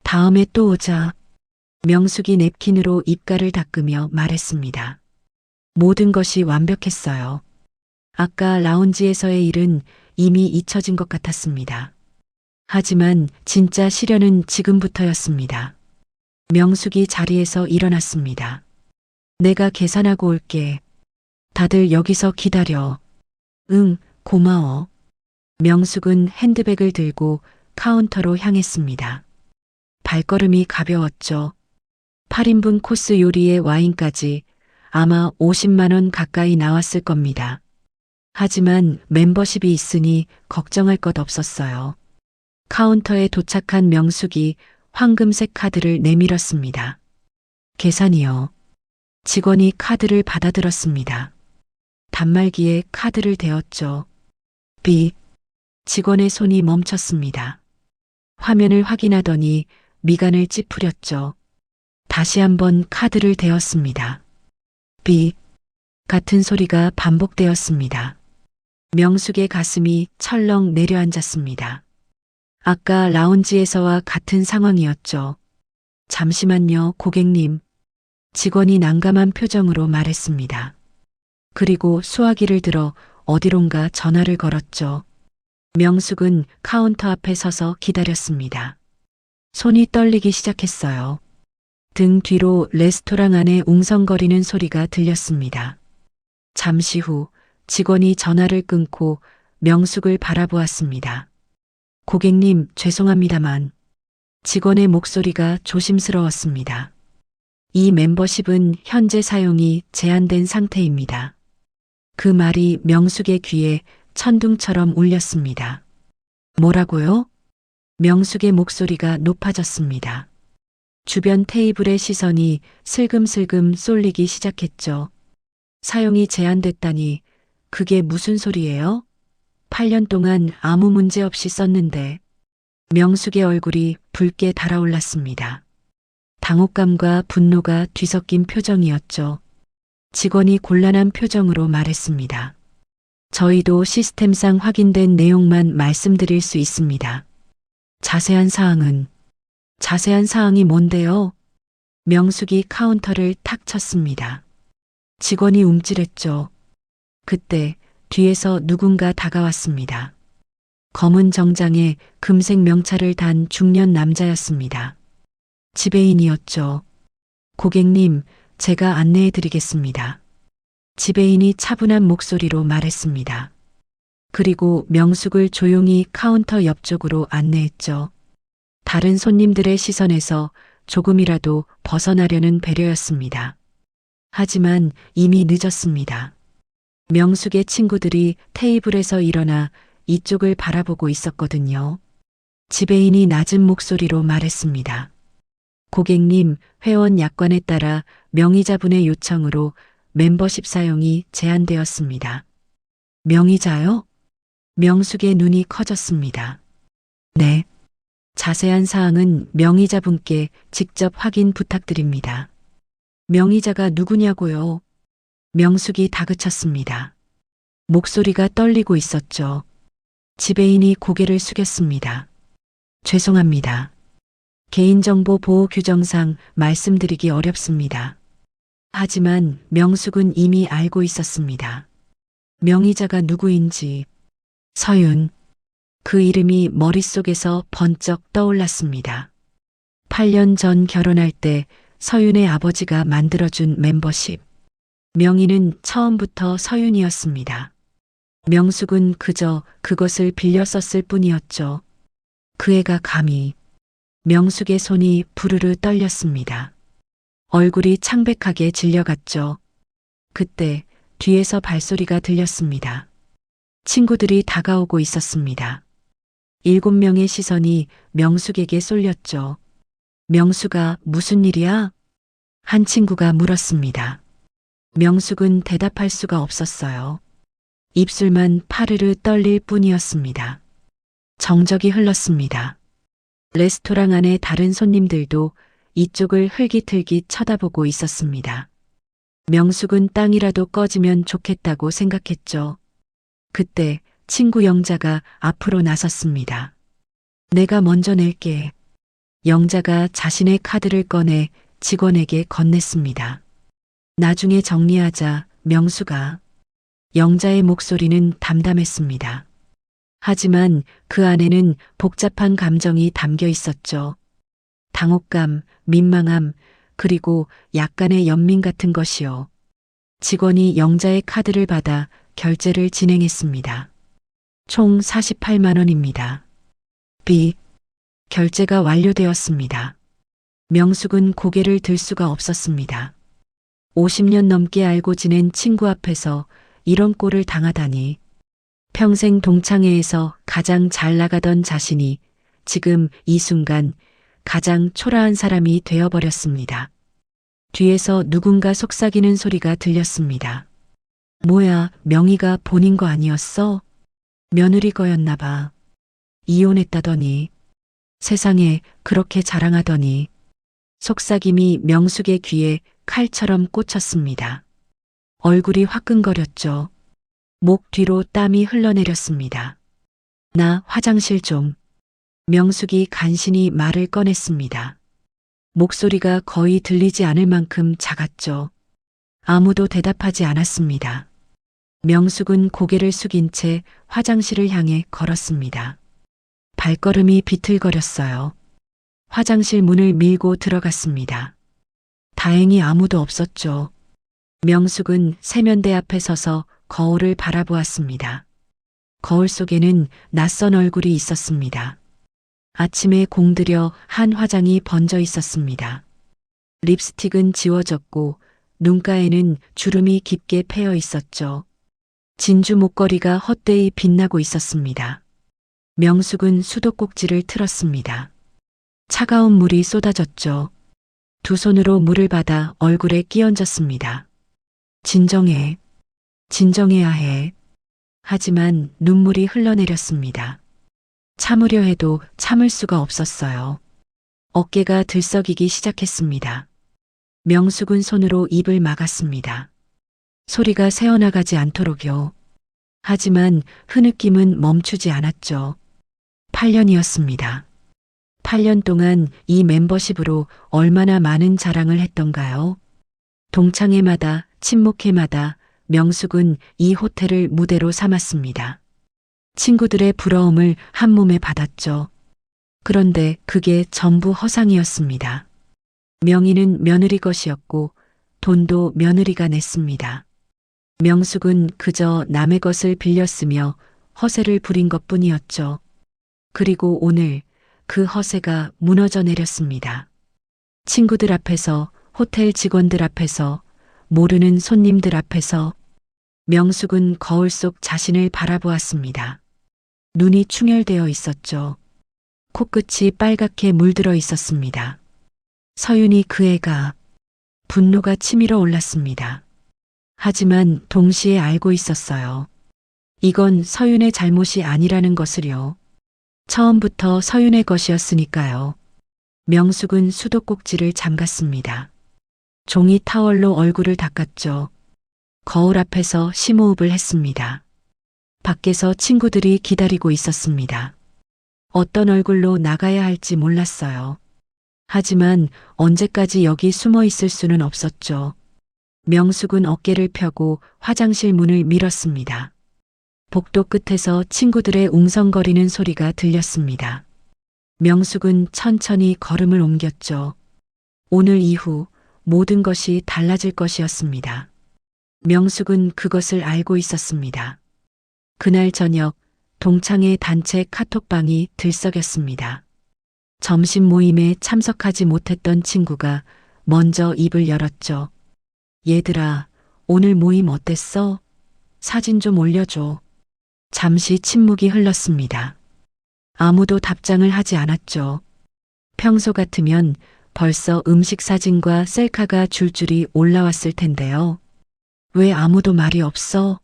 다음에 또 오자. 명숙이 냅킨으로 입가를 닦으며 말했습니다. 모든 것이 완벽했어요. 아까 라운지에서의 일은 이미 잊혀진 것 같았습니다. 하지만 진짜 시련은 지금부터였습니다. 명숙이 자리에서 일어났습니다. 내가 계산하고 올게. 다들 여기서 기다려. 응, 고마워. 명숙은 핸드백을 들고 카운터로 향했습니다. 발걸음이 가벼웠죠. 8인분 코스 요리에 와인까지 아마 50만 원 가까이 나왔을 겁니다. 하지만 멤버십이 있으니 걱정할 것 없었어요. 카운터에 도착한 명숙이 황금색 카드를 내밀었습니다. 계산이요. 직원이 카드를 받아들었습니다. 단말기에 카드를 대었죠. B. 직원의 손이 멈췄습니다. 화면을 확인하더니 미간을 찌푸렸죠. 다시 한번 카드를 대었습니다. B. 같은 소리가 반복되었습니다. 명숙의 가슴이 철렁 내려앉았습니다. 아까 라운지에서와 같은 상황이었죠. 잠시만요, 고객님. 직원이 난감한 표정으로 말했습니다. 그리고 수화기를 들어 어디론가 전화를 걸었죠. 명숙은 카운터 앞에 서서 기다렸습니다. 손이 떨리기 시작했어요. 등 뒤로 레스토랑 안에 웅성거리는 소리가 들렸습니다. 잠시 후 직원이 전화를 끊고 명숙을 바라보았습니다. 고객님, 죄송합니다만. 직원의 목소리가 조심스러웠습니다. 이 멤버십은 현재 사용이 제한된 상태입니다. 그 말이 명숙의 귀에 천둥처럼 울렸습니다. 뭐라고요? 명숙의 목소리가 높아졌습니다. 주변 테이블의 시선이 슬금슬금 쏠리기 시작했죠. 사용이 제한됐다니 그게 무슨 소리예요? 8년 동안 아무 문제 없이 썼는데. 명숙의 얼굴이 붉게 달아올랐습니다. 당혹감과 분노가 뒤섞인 표정이었죠. 직원이 곤란한 표정으로 말했습니다. 저희도 시스템상 확인된 내용만 말씀드릴 수 있습니다. 자세한 사항이 뭔데요? 명숙이 카운터를 탁 쳤습니다. 직원이 움찔했죠. 그때 뒤에서 누군가 다가왔습니다. 검은 정장에 금색 명찰을 단 중년 남자였습니다. 지배인이었죠. 고객님, 제가 안내해 드리겠습니다. 지배인이 차분한 목소리로 말했습니다. 그리고 명숙을 조용히 카운터 옆쪽으로 안내했죠. 다른 손님들의 시선에서 조금이라도 벗어나려는 배려였습니다. 하지만 이미 늦었습니다. 명숙의 친구들이 테이블에서 일어나 이쪽을 바라보고 있었거든요. 지배인이 낮은 목소리로 말했습니다. 고객님, 회원 약관에 따라 명의자분의 요청으로 멤버십 사용이 제한되었습니다. 명의자요? 명숙의 눈이 커졌습니다. 네. 자세한 사항은 명의자분께 직접 확인 부탁드립니다. 명의자가 누구냐고요? 명숙이 다그쳤습니다. 목소리가 떨리고 있었죠. 지배인이 고개를 숙였습니다. 죄송합니다. 개인정보 보호 규정상 말씀드리기 어렵습니다. 하지만 명숙은 이미 알고 있었습니다. 명의자가 누구인지. 서윤. 그 이름이 머릿속에서 번쩍 떠올랐습니다. 8년 전 결혼할 때 서윤의 아버지가 만들어준 멤버십. 명의는 처음부터 서윤이었습니다. 명숙은 그저 그것을 빌려 썼을 뿐이었죠. 그 애가 감히. 명숙의 손이 부르르 떨렸습니다. 얼굴이 창백하게 질려갔죠. 그때 뒤에서 발소리가 들렸습니다. 친구들이 다가오고 있었습니다. 7명의 시선이 명숙에게 쏠렸죠. 명숙아, 무슨 일이야? 한 친구가 물었습니다. 명숙은 대답할 수가 없었어요. 입술만 파르르 떨릴 뿐이었습니다. 정적이 흘렀습니다. 레스토랑 안의 다른 손님들도 이쪽을 흘깃흘깃 쳐다보고 있었습니다. 명숙은 땅이라도 꺼지면 좋겠다고 생각했죠. 그때 친구 영자가 앞으로 나섰습니다. 내가 먼저 낼게. 영자가 자신의 카드를 꺼내 직원에게 건넸습니다. 나중에 정리하자, 명숙아. 영자의 목소리는 담담했습니다. 하지만 그 안에는 복잡한 감정이 담겨 있었죠. 당혹감, 민망함, 그리고 약간의 연민 같은 것이요. 직원이 영자의 카드를 받아 결제를 진행했습니다. 총 48만 원입니다. B. 결제가 완료되었습니다. 명숙은 고개를 들 수가 없었습니다. 50년 넘게 알고 지낸 친구 앞에서 이런 꼴을 당하다니. 평생 동창회에서 가장 잘 나가던 자신이 지금 이 순간 가장 초라한 사람이 되어버렸습니다. 뒤에서 누군가 속삭이는 소리가 들렸습니다. 뭐야, 명희가 본인 거 아니었어? 며느리 거였나 봐. 이혼했다더니. 세상에 그렇게 자랑하더니. 속삭임이 명숙의 귀에 칼처럼 꽂혔습니다. 얼굴이 화끈거렸죠. 목 뒤로 땀이 흘러내렸습니다. 나 화장실 좀. 명숙이 간신히 말을 꺼냈습니다. 목소리가 거의 들리지 않을 만큼 작았죠. 아무도 대답하지 않았습니다. 명숙은 고개를 숙인 채 화장실을 향해 걸었습니다. 발걸음이 비틀거렸어요. 화장실 문을 밀고 들어갔습니다. 다행히 아무도 없었죠. 명숙은 세면대 앞에 서서 거울을 바라보았습니다. 거울 속에는 낯선 얼굴이 있었습니다. 아침에 공들여 한 화장이 번져 있었습니다. 립스틱은 지워졌고 눈가에는 주름이 깊게 패여 있었죠. 진주 목걸이가 헛되이 빛나고 있었습니다. 명숙은 수도꼭지를 틀었습니다. 차가운 물이 쏟아졌죠. 두 손으로 물을 받아 얼굴에 끼얹었습니다. 진정해. 진정해야 해. 하지만 눈물이 흘러내렸습니다. 참으려 해도 참을 수가 없었어요. 어깨가 들썩이기 시작했습니다. 명숙은 손으로 입을 막았습니다. 소리가 새어나가지 않도록요. 하지만 흐느낌은 멈추지 않았죠. 8년이었습니다. 8년 동안 이 멤버십으로 얼마나 많은 자랑을 했던가요? 동창회마다 친목회마다 명숙은 이 호텔을 무대로 삼았습니다. 친구들의 부러움을 한 몸에 받았죠. 그런데 그게 전부 허상이었습니다. 명의는 며느리 것이었고 돈도 며느리가 냈습니다. 명숙은 그저 남의 것을 빌렸으며 허세를 부린 것뿐이었죠. 그리고 오늘 그 허세가 무너져 내렸습니다. 친구들 앞에서, 호텔 직원들 앞에서, 모르는 손님들 앞에서 명숙은 거울 속 자신을 바라보았습니다. 눈이 충혈되어 있었죠. 코끝이 빨갛게 물들어 있었습니다. 서윤이 그 애가 분노가 치밀어 올랐습니다. 하지만 동시에 알고 있었어요. 이건 서윤의 잘못이 아니라는 것을요. 처음부터 서윤의 것이었으니까요. 명숙은 수도꼭지를 잠갔습니다. 종이 타월로 얼굴을 닦았죠. 거울 앞에서 심호흡을 했습니다. 밖에서 친구들이 기다리고 있었습니다. 어떤 얼굴로 나가야 할지 몰랐어요. 하지만 언제까지 여기 숨어 있을 수는 없었죠. 명숙은 어깨를 펴고 화장실 문을 밀었습니다. 복도 끝에서 친구들의 웅성거리는 소리가 들렸습니다. 명숙은 천천히 걸음을 옮겼죠. 오늘 이후 모든 것이 달라질 것이었습니다. 명숙은 그것을 알고 있었습니다. 그날 저녁 동창회 단체 카톡방이 들썩였습니다. 점심 모임에 참석하지 못했던 친구가 먼저 입을 열었죠. 얘들아, 오늘 모임 어땠어? 사진 좀 올려줘. 잠시 침묵이 흘렀습니다. 아무도 답장을 하지 않았죠. 평소 같으면 벌써 음식 사진과 셀카가 줄줄이 올라왔을 텐데요. 왜 아무도 말이 없어?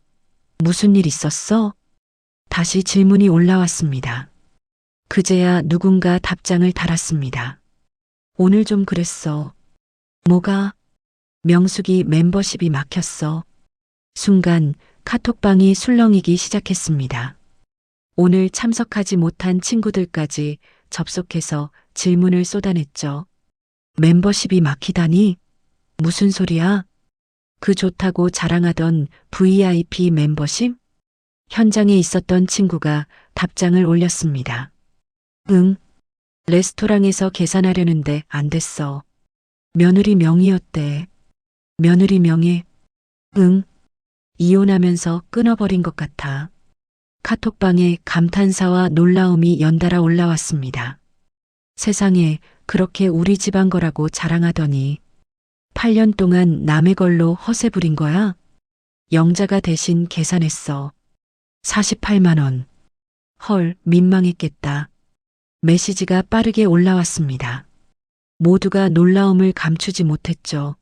무슨 일 있었어? 다시 질문이 올라왔습니다. 그제야 누군가 답장을 달았습니다. 오늘 좀 그랬어. 뭐가? 명숙이 멤버십이 막혔어. 순간 카톡방이 술렁이기 시작했습니다. 오늘 참석하지 못한 친구들까지 접속해서 질문을 쏟아냈죠. 멤버십이 막히다니? 무슨 소리야? 그 좋다고 자랑하던 VIP 멤버십? 현장에 있었던 친구가 답장을 올렸습니다. 응. 레스토랑에서 계산하려는데 안 됐어. 며느리 명의였대. 며느리 명의? 응. 이혼하면서 끊어버린 것 같아. 카톡방에 감탄사와 놀라움이 연달아 올라왔습니다. 세상에 그렇게 우리 집안 거라고 자랑하더니 8년 동안 남의 걸로 허세 부린 거야? 영자가 대신 계산했어. 48만 원. 헐, 민망했겠다. 메시지가 빠르게 올라왔습니다. 모두가 놀라움을 감추지 못했죠.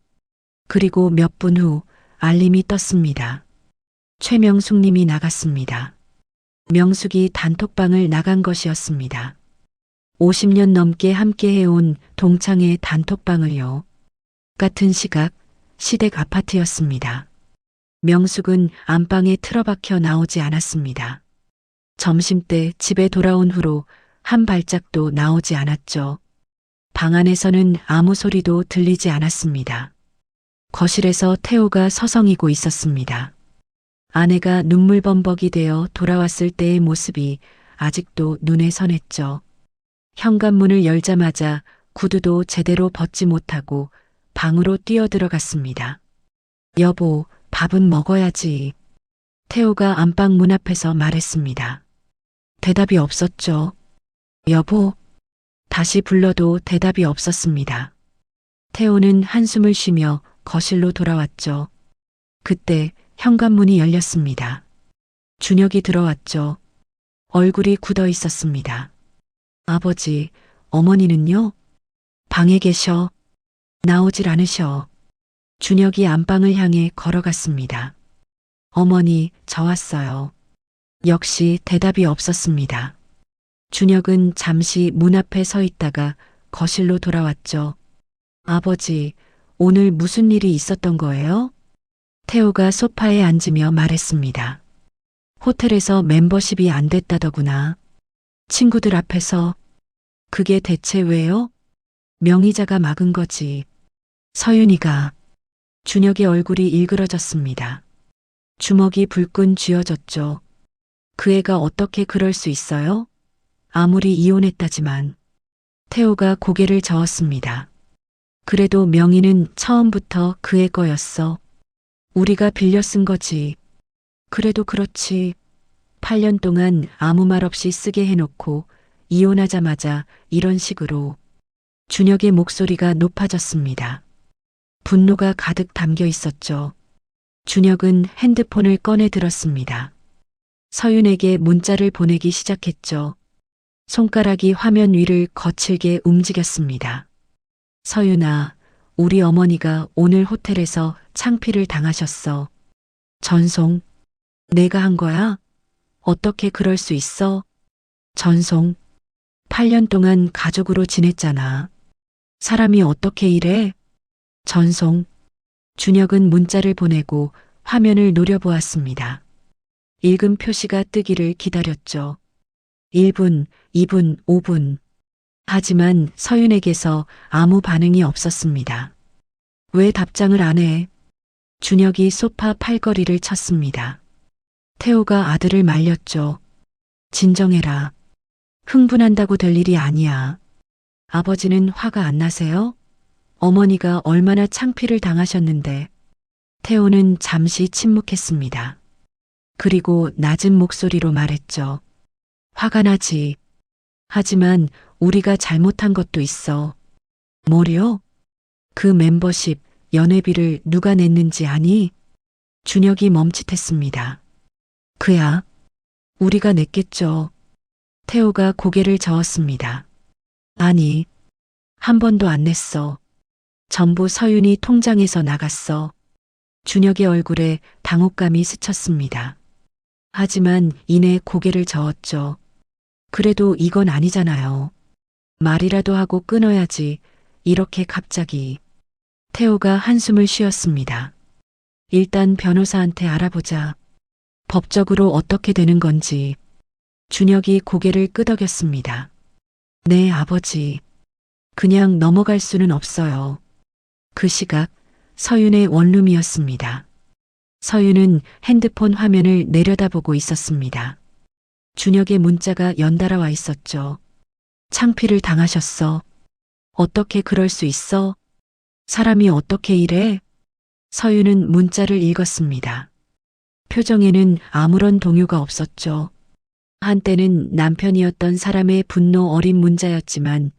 그리고 몇 분 후 알림이 떴습니다. 최명숙 님이 나갔습니다. 명숙이 단톡방을 나간 것이었습니다. 50년 넘게 함께해온 동창의 단톡방을요. 같은 시각 시댁 아파트였습니다. 명숙은 안방에 틀어박혀 나오지 않았습니다. 점심때 집에 돌아온 후로 한 발짝도 나오지 않았죠. 방 안에서는 아무 소리도 들리지 않았습니다. 거실에서 태호가 서성이고 있었습니다. 아내가 눈물범벅이 되어 돌아왔을 때의 모습이 아직도 눈에 선했죠. 현관문을 열자마자 구두도 제대로 벗지 못하고 방으로 뛰어들어갔습니다. 여보, 밥은 먹어야지. 태호가 안방 문 앞에서 말했습니다. 대답이 없었죠. 여보, 다시 불러도 대답이 없었습니다. 태호는 한숨을 쉬며 거실로 돌아왔죠. 그때 현관문이 열렸습니다. 준혁이 들어왔죠. 얼굴이 굳어 있었습니다. 아버지, 어머니는요? 방에 계셔. 나오질 않으셔. 준혁이 안방을 향해 걸어갔습니다. 어머니, 저 왔어요. 역시 대답이 없었습니다. 준혁은 잠시 문 앞에 서 있다가 거실로 돌아왔죠. 아버지, 오늘 무슨 일이 있었던 거예요? 태호가 소파에 앉으며 말했습니다. 호텔에서 멤버십이 안 됐다더구나. 친구들 앞에서. 그게 대체 왜요? 명의자가 막은 거지. 서윤이가. 준혁의 얼굴이 일그러졌습니다. 주먹이 불끈 쥐어졌죠. 그 애가 어떻게 그럴 수 있어요? 아무리 이혼했다지만. 태호가 고개를 저었습니다. 그래도 명의는 처음부터 그의 거였어. 우리가 빌려 쓴 거지. 그래도 그렇지. 8년 동안 아무 말 없이 쓰게 해놓고 이혼하자마자 이런 식으로. 준혁의 목소리가 높아졌습니다. 분노가 가득 담겨 있었죠. 준혁은 핸드폰을 꺼내 들었습니다. 서윤에게 문자를 보내기 시작했죠. 손가락이 화면 위를 거칠게 움직였습니다. 서윤아, 우리 어머니가 오늘 호텔에서 창피를 당하셨어. 전송. 내가 한 거야? 어떻게 그럴 수 있어? 전송. 8년 동안 가족으로 지냈잖아. 사람이 어떻게 이래? 전송. 준혁은 문자를 보내고 화면을 노려보았습니다. 읽음 표시가 뜨기를 기다렸죠. 1분, 2분, 5분. 하지만 서윤에게서 아무 반응이 없었습니다. 왜 답장을 안 해? 준혁이 소파 팔걸이를 쳤습니다. 태호가 아들을 말렸죠. 진정해라. 흥분한다고 될 일이 아니야. 아버지는 화가 안 나세요? 어머니가 얼마나 창피를 당하셨는데. 태호는 잠시 침묵했습니다. 그리고 낮은 목소리로 말했죠. 화가 나지. 하지만 우리가 잘못한 것도 있어. 뭐려? 그 멤버십, 연회비를 누가 냈는지 아니? 준혁이 멈칫했습니다. 그야? 우리가 냈겠죠. 태호가 고개를 저었습니다. 아니, 한 번도 안 냈어. 전부 서윤이 통장에서 나갔어. 준혁의 얼굴에 당혹감이 스쳤습니다. 하지만 이내 고개를 저었죠. 그래도 이건 아니잖아요. 말이라도 하고 끊어야지. 이렇게 갑자기. 태호가 한숨을 쉬었습니다. 일단 변호사한테 알아보자. 법적으로 어떻게 되는 건지. 준혁이 고개를 끄덕였습니다. 네, 아버지. 그냥 넘어갈 수는 없어요. 그 시각 서윤의 원룸이었습니다. 서윤은 핸드폰 화면을 내려다보고 있었습니다. 준혁의 문자가 연달아 와 있었죠. 창피를 당하셨어. 어떻게 그럴 수 있어? 사람이 어떻게 이래? 서윤은 문자를 읽었습니다. 표정에는 아무런 동요가 없었죠. 한때는 남편이었던 사람의 분노 어린 문자였지만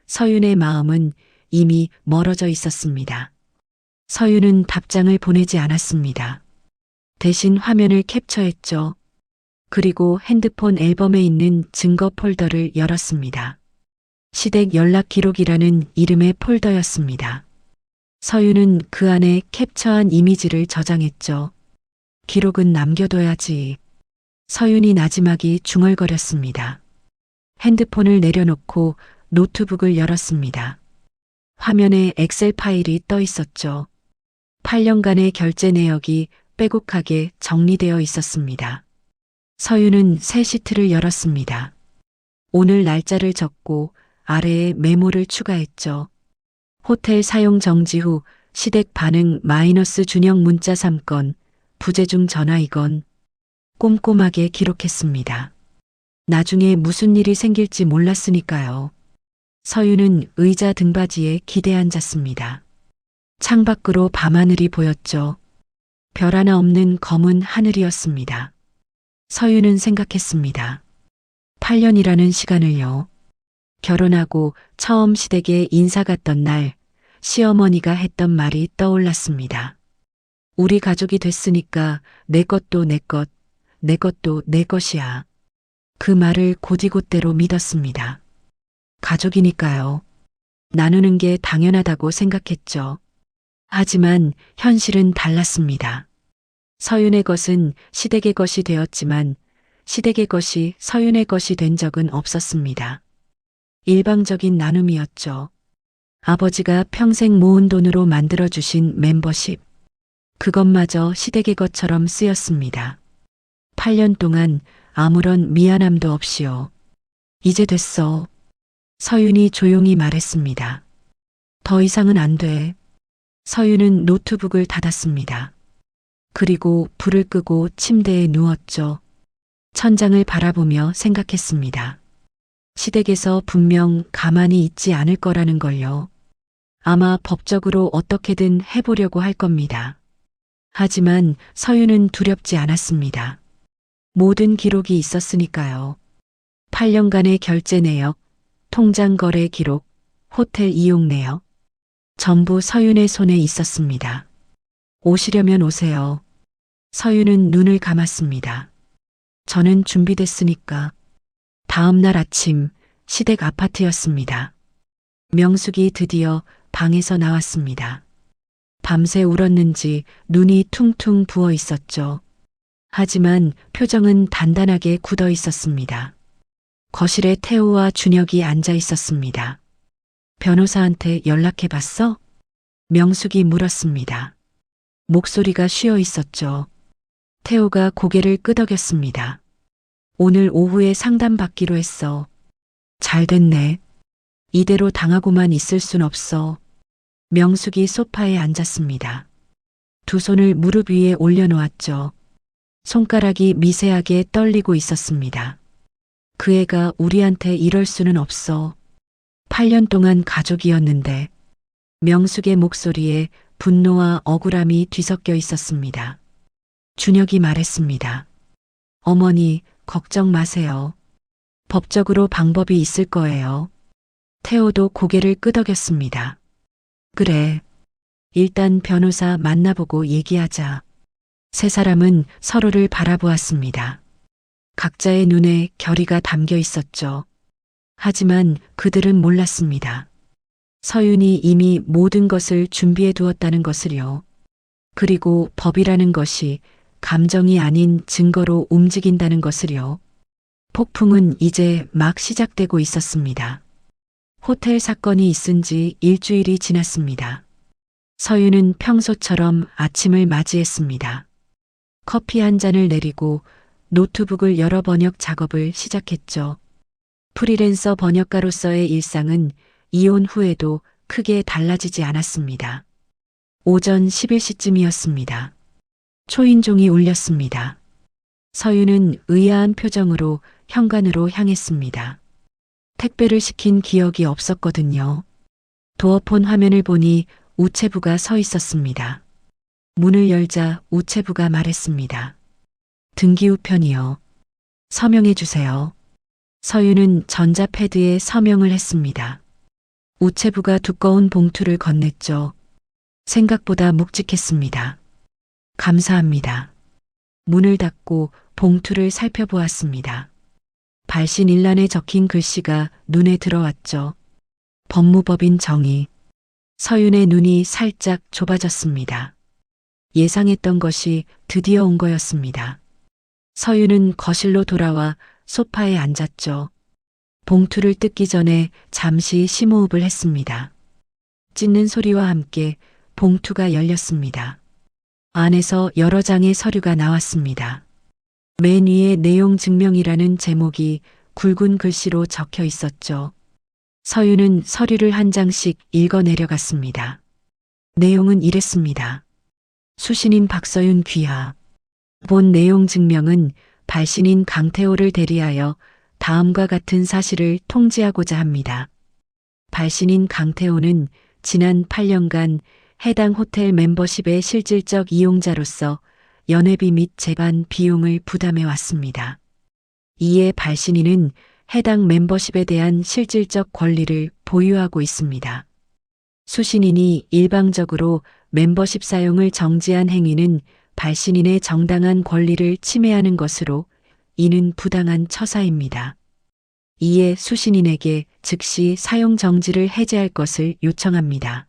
서윤의 마음은 이미 멀어져 있었습니다. 서윤은 답장을 보내지 않았습니다. 대신 화면을 캡처했죠. 그리고 핸드폰 앨범에 있는 증거 폴더를 열었습니다. 시댁 연락 기록이라는 이름의 폴더였습니다. 서윤은 그 안에 캡처한 이미지를 저장했죠. 기록은 남겨둬야지. 서윤이 나지막이 중얼거렸습니다. 핸드폰을 내려놓고 노트북을 열었습니다. 화면에 엑셀 파일이 떠 있었죠. 8년간의 결제 내역이 빼곡하게 정리되어 있었습니다. 서윤은 새 시트를 열었습니다. 오늘 날짜를 적고 아래에 메모를 추가했죠. 호텔 사용 정지 후 시댁 반응 마이너스 준영 문자 3건, 부재중 전화 2건. 꼼꼼하게 기록했습니다. 나중에 무슨 일이 생길지 몰랐으니까요. 서윤은 의자 등받이에 기대 앉았습니다. 창밖으로 밤하늘이 보였죠. 별 하나 없는 검은 하늘이었습니다. 서윤은 생각했습니다. 8년이라는 시간을요. 결혼하고 처음 시댁에 인사 갔던 날 시어머니가 했던 말이 떠올랐습니다. 우리 가족이 됐으니까 내 것도 내 것, 내 것도 내 것이야. 그 말을 곧이곧대로 믿었습니다. 가족이니까요. 나누는 게 당연하다고 생각했죠. 하지만 현실은 달랐습니다. 서윤의 것은 시댁의 것이 되었지만 시댁의 것이 서윤의 것이 된 적은 없었습니다. 일방적인 나눔이었죠. 아버지가 평생 모은 돈으로 만들어주신 멤버십. 그것마저 시댁의 것처럼 쓰였습니다. 8년 동안 아무런 미안함도 없이요. 이제 됐어. 서윤이 조용히 말했습니다. 더 이상은 안 돼. 서윤은 노트북을 닫았습니다. 그리고 불을 끄고 침대에 누웠죠. 천장을 바라보며 생각했습니다. 시댁에서 분명 가만히 있지 않을 거라는 걸요. 아마 법적으로 어떻게든 해보려고 할 겁니다. 하지만 서윤은 두렵지 않았습니다. 모든 기록이 있었으니까요. 8년간의 결제 내역, 통장 거래 기록, 호텔 이용 내역. 전부 서윤의 손에 있었습니다. 오시려면 오세요. 서윤은 눈을 감았습니다. 저는 준비됐으니까. 다음 날 아침 시댁 아파트였습니다. 명숙이 드디어 방에서 나왔습니다. 밤새 울었는지 눈이 퉁퉁 부어 있었죠. 하지만 표정은 단단하게 굳어 있었습니다. 거실에 태호와 준혁이 앉아 있었습니다. 변호사한테 연락해 봤어? 명숙이 물었습니다. 목소리가 쉬어 있었죠. 태호가 고개를 끄덕였습니다. 오늘 오후에 상담받기로 했어. 잘 됐네. 이대로 당하고만 있을 순 없어. 명숙이 소파에 앉았습니다. 두 손을 무릎 위에 올려놓았죠. 손가락이 미세하게 떨리고 있었습니다. 그 애가 우리한테 이럴 수는 없어. 8년 동안 가족이었는데. 명숙의 목소리에 분노와 억울함이 뒤섞여 있었습니다. 준혁이 말했습니다. 어머니, 걱정 마세요. 법적으로 방법이 있을 거예요. 태호도 고개를 끄덕였습니다. 그래. 일단 변호사 만나보고 얘기하자. 세 사람은 서로를 바라보았습니다. 각자의 눈에 결의가 담겨 있었죠. 하지만 그들은 몰랐습니다. 서윤이 이미 모든 것을 준비해 두었다는 것을요. 그리고 법이라는 것이 감정이 아닌 증거로 움직인다는 것을요. 폭풍은 이제 막 시작되고 있었습니다. 호텔 사건이 있은 지 일주일이 지났습니다. 서윤은 평소처럼 아침을 맞이했습니다. 커피 한 잔을 내리고 노트북을 열어 번역 작업을 시작했죠. 프리랜서 번역가로서의 일상은 이혼 후에도 크게 달라지지 않았습니다. 오전 11시쯤이었습니다. 초인종이 울렸습니다. 서윤은 의아한 표정으로 현관으로 향했습니다. 택배를 시킨 기억이 없었거든요. 도어폰 화면을 보니 우체부가 서 있었습니다. 문을 열자 우체부가 말했습니다. 등기 우편이요. 서명해 주세요. 서윤은 전자패드에 서명을 했습니다. 우체부가 두꺼운 봉투를 건넸죠. 생각보다 묵직했습니다. 감사합니다. 문을 닫고 봉투를 살펴보았습니다. 발신일란에 적힌 글씨가 눈에 들어왔죠. 법무법인 정의. 서윤의 눈이 살짝 좁아졌습니다. 예상했던 것이 드디어 온 거였습니다. 서윤은 거실로 돌아와 소파에 앉았죠. 봉투를 뜯기 전에 잠시 심호흡을 했습니다. 찢는 소리와 함께 봉투가 열렸습니다. 안에서 여러 장의 서류가 나왔습니다. 맨 위에 내용 증명이라는 제목이 굵은 글씨로 적혀 있었죠. 서윤은 서류를 한 장씩 읽어 내려갔습니다. 내용은 이랬습니다. 수신인 박서윤 귀하. 본 내용 증명은 발신인 강태호를 대리하여 다음과 같은 사실을 통지하고자 합니다. 발신인 강태호는 지난 8년간 해당 호텔 멤버십의 실질적 이용자로서 연회비 및 제반 비용을 부담해 왔습니다. 이에 발신인은 해당 멤버십에 대한 실질적 권리를 보유하고 있습니다. 수신인이 일방적으로 멤버십 사용을 정지한 행위는 발신인의 정당한 권리를 침해하는 것으로 이는 부당한 처사입니다. 이에 수신인에게 즉시 사용 정지를 해제할 것을 요청합니다.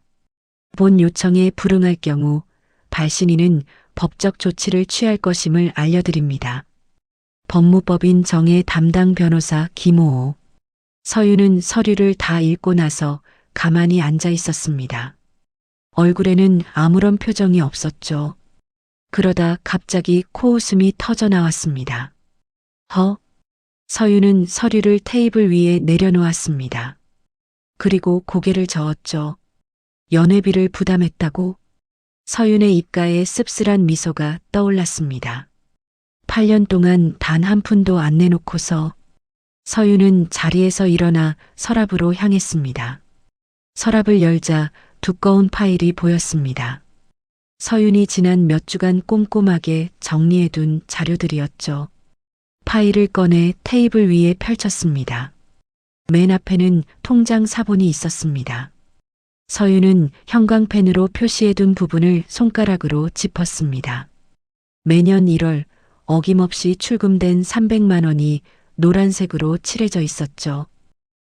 본 요청에 불응할 경우 발신인은 법적 조치를 취할 것임을 알려드립니다. 법무법인 정의 담당 변호사 김호호. 서윤은 서류를 다 읽고 나서 가만히 앉아 있었습니다. 얼굴에는 아무런 표정이 없었죠. 그러다 갑자기 코웃음이 터져 나왔습니다. 서윤은 서류를 테이블 위에 내려놓았습니다. 그리고 고개를 저었죠. 연회비를 부담했다고? 서윤의 입가에 씁쓸한 미소가 떠올랐습니다. 8년 동안 단 한 푼도 안 내놓고서 서윤은 자리에서 일어나 서랍으로 향했습니다. 서랍을 열자 두꺼운 파일이 보였습니다. 서윤이 지난 몇 주간 꼼꼼하게 정리해둔 자료들이었죠. 파일을 꺼내 테이블 위에 펼쳤습니다. 맨 앞에는 통장 사본이 있었습니다. 서윤은 형광펜으로 표시해둔 부분을 손가락으로 짚었습니다. 매년 1월 어김없이 출금된 300만 원이 노란색으로 칠해져 있었죠.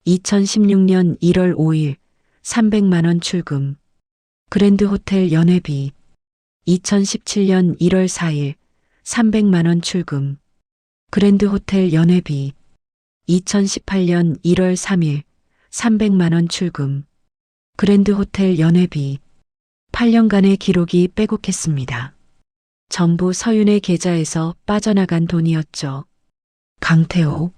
2016년 1월 5일 300만 원 출금. 그랜드 호텔 연회비. 2017년 1월 4일 300만 원 출금. 그랜드 호텔 연회비. 2018년 1월 3일 300만 원 출금. 그랜드 호텔 연회비. 8년간의 기록이 빼곡했습니다. 전부 서윤의 계좌에서 빠져나간 돈이었죠. 강태호.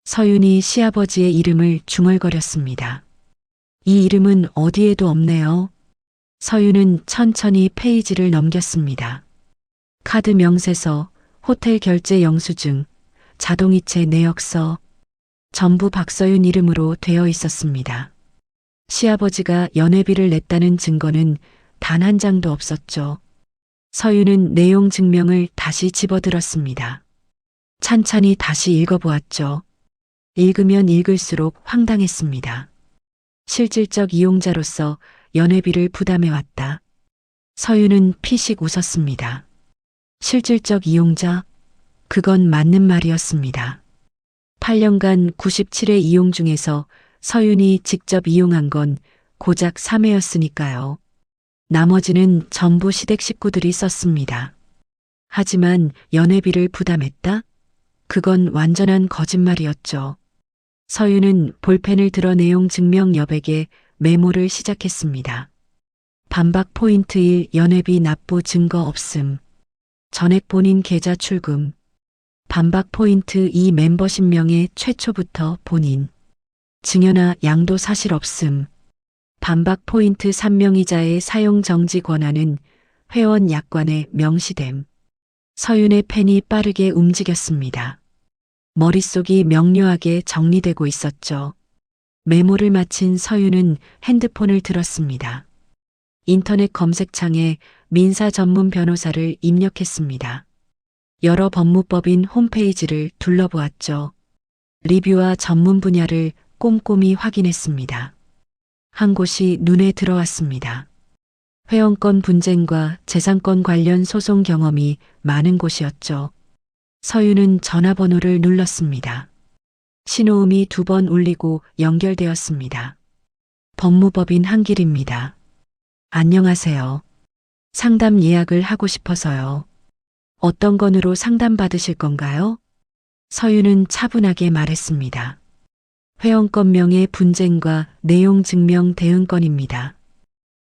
서윤이 시아버지의 이름을 중얼거렸습니다. 이 이름은 어디에도 없네요. 서윤은 천천히 페이지를 넘겼습니다. 카드 명세서, 호텔 결제 영수증, 자동이체 내역서, 전부 박서윤 이름으로 되어 있었습니다. 시아버지가 연회비를 냈다는 증거는 단 한 장도 없었죠. 서윤은 내용 증명을 다시 집어들었습니다. 찬찬히 다시 읽어보았죠. 읽으면 읽을수록 황당했습니다. 실질적 이용자로서 연회비를 부담해왔다. 서윤은 피식 웃었습니다. 실질적 이용자? 그건 맞는 말이었습니다. 8년간 97회 이용 중에서 서윤이 직접 이용한 건 고작 3회였으니까요. 나머지는 전부 시댁 식구들이 썼습니다. 하지만 연회비를 부담했다? 그건 완전한 거짓말이었죠. 서윤은 볼펜을 들어 내용 증명 여백에 메모를 시작했습니다. 반박 포인트 1 연회비 납부 증거 없음. 전액 본인 계좌 출금. 반박 포인트 2 멤버십 명의 최초부터 본인. 증여나 양도 사실 없음. 반박 포인트 3명이자의 사용 정지 권한은 회원 약관에 명시됨. 서윤의 펜이 빠르게 움직였습니다. 머릿속이 명료하게 정리되고 있었죠. 메모를 마친 서윤은 핸드폰을 들었습니다. 인터넷 검색창에 민사 전문 변호사를 입력했습니다. 여러 법무법인 홈페이지를 둘러보았죠. 리뷰와 전문 분야를 꼼꼼히 확인했습니다. 한 곳이 눈에 들어왔습니다. 회원권 분쟁과 재산권 관련 소송 경험이 많은 곳이었죠. 서윤은 전화번호를 눌렀습니다. 신호음이 2번 울리고 연결되었습니다. 법무법인 한길입니다. 안녕하세요. 상담 예약을 하고 싶어서요. 어떤 건으로 상담 받으실 건가요? 서윤은 차분하게 말했습니다. 회원권명의 분쟁과 내용 증명 대응건입니다.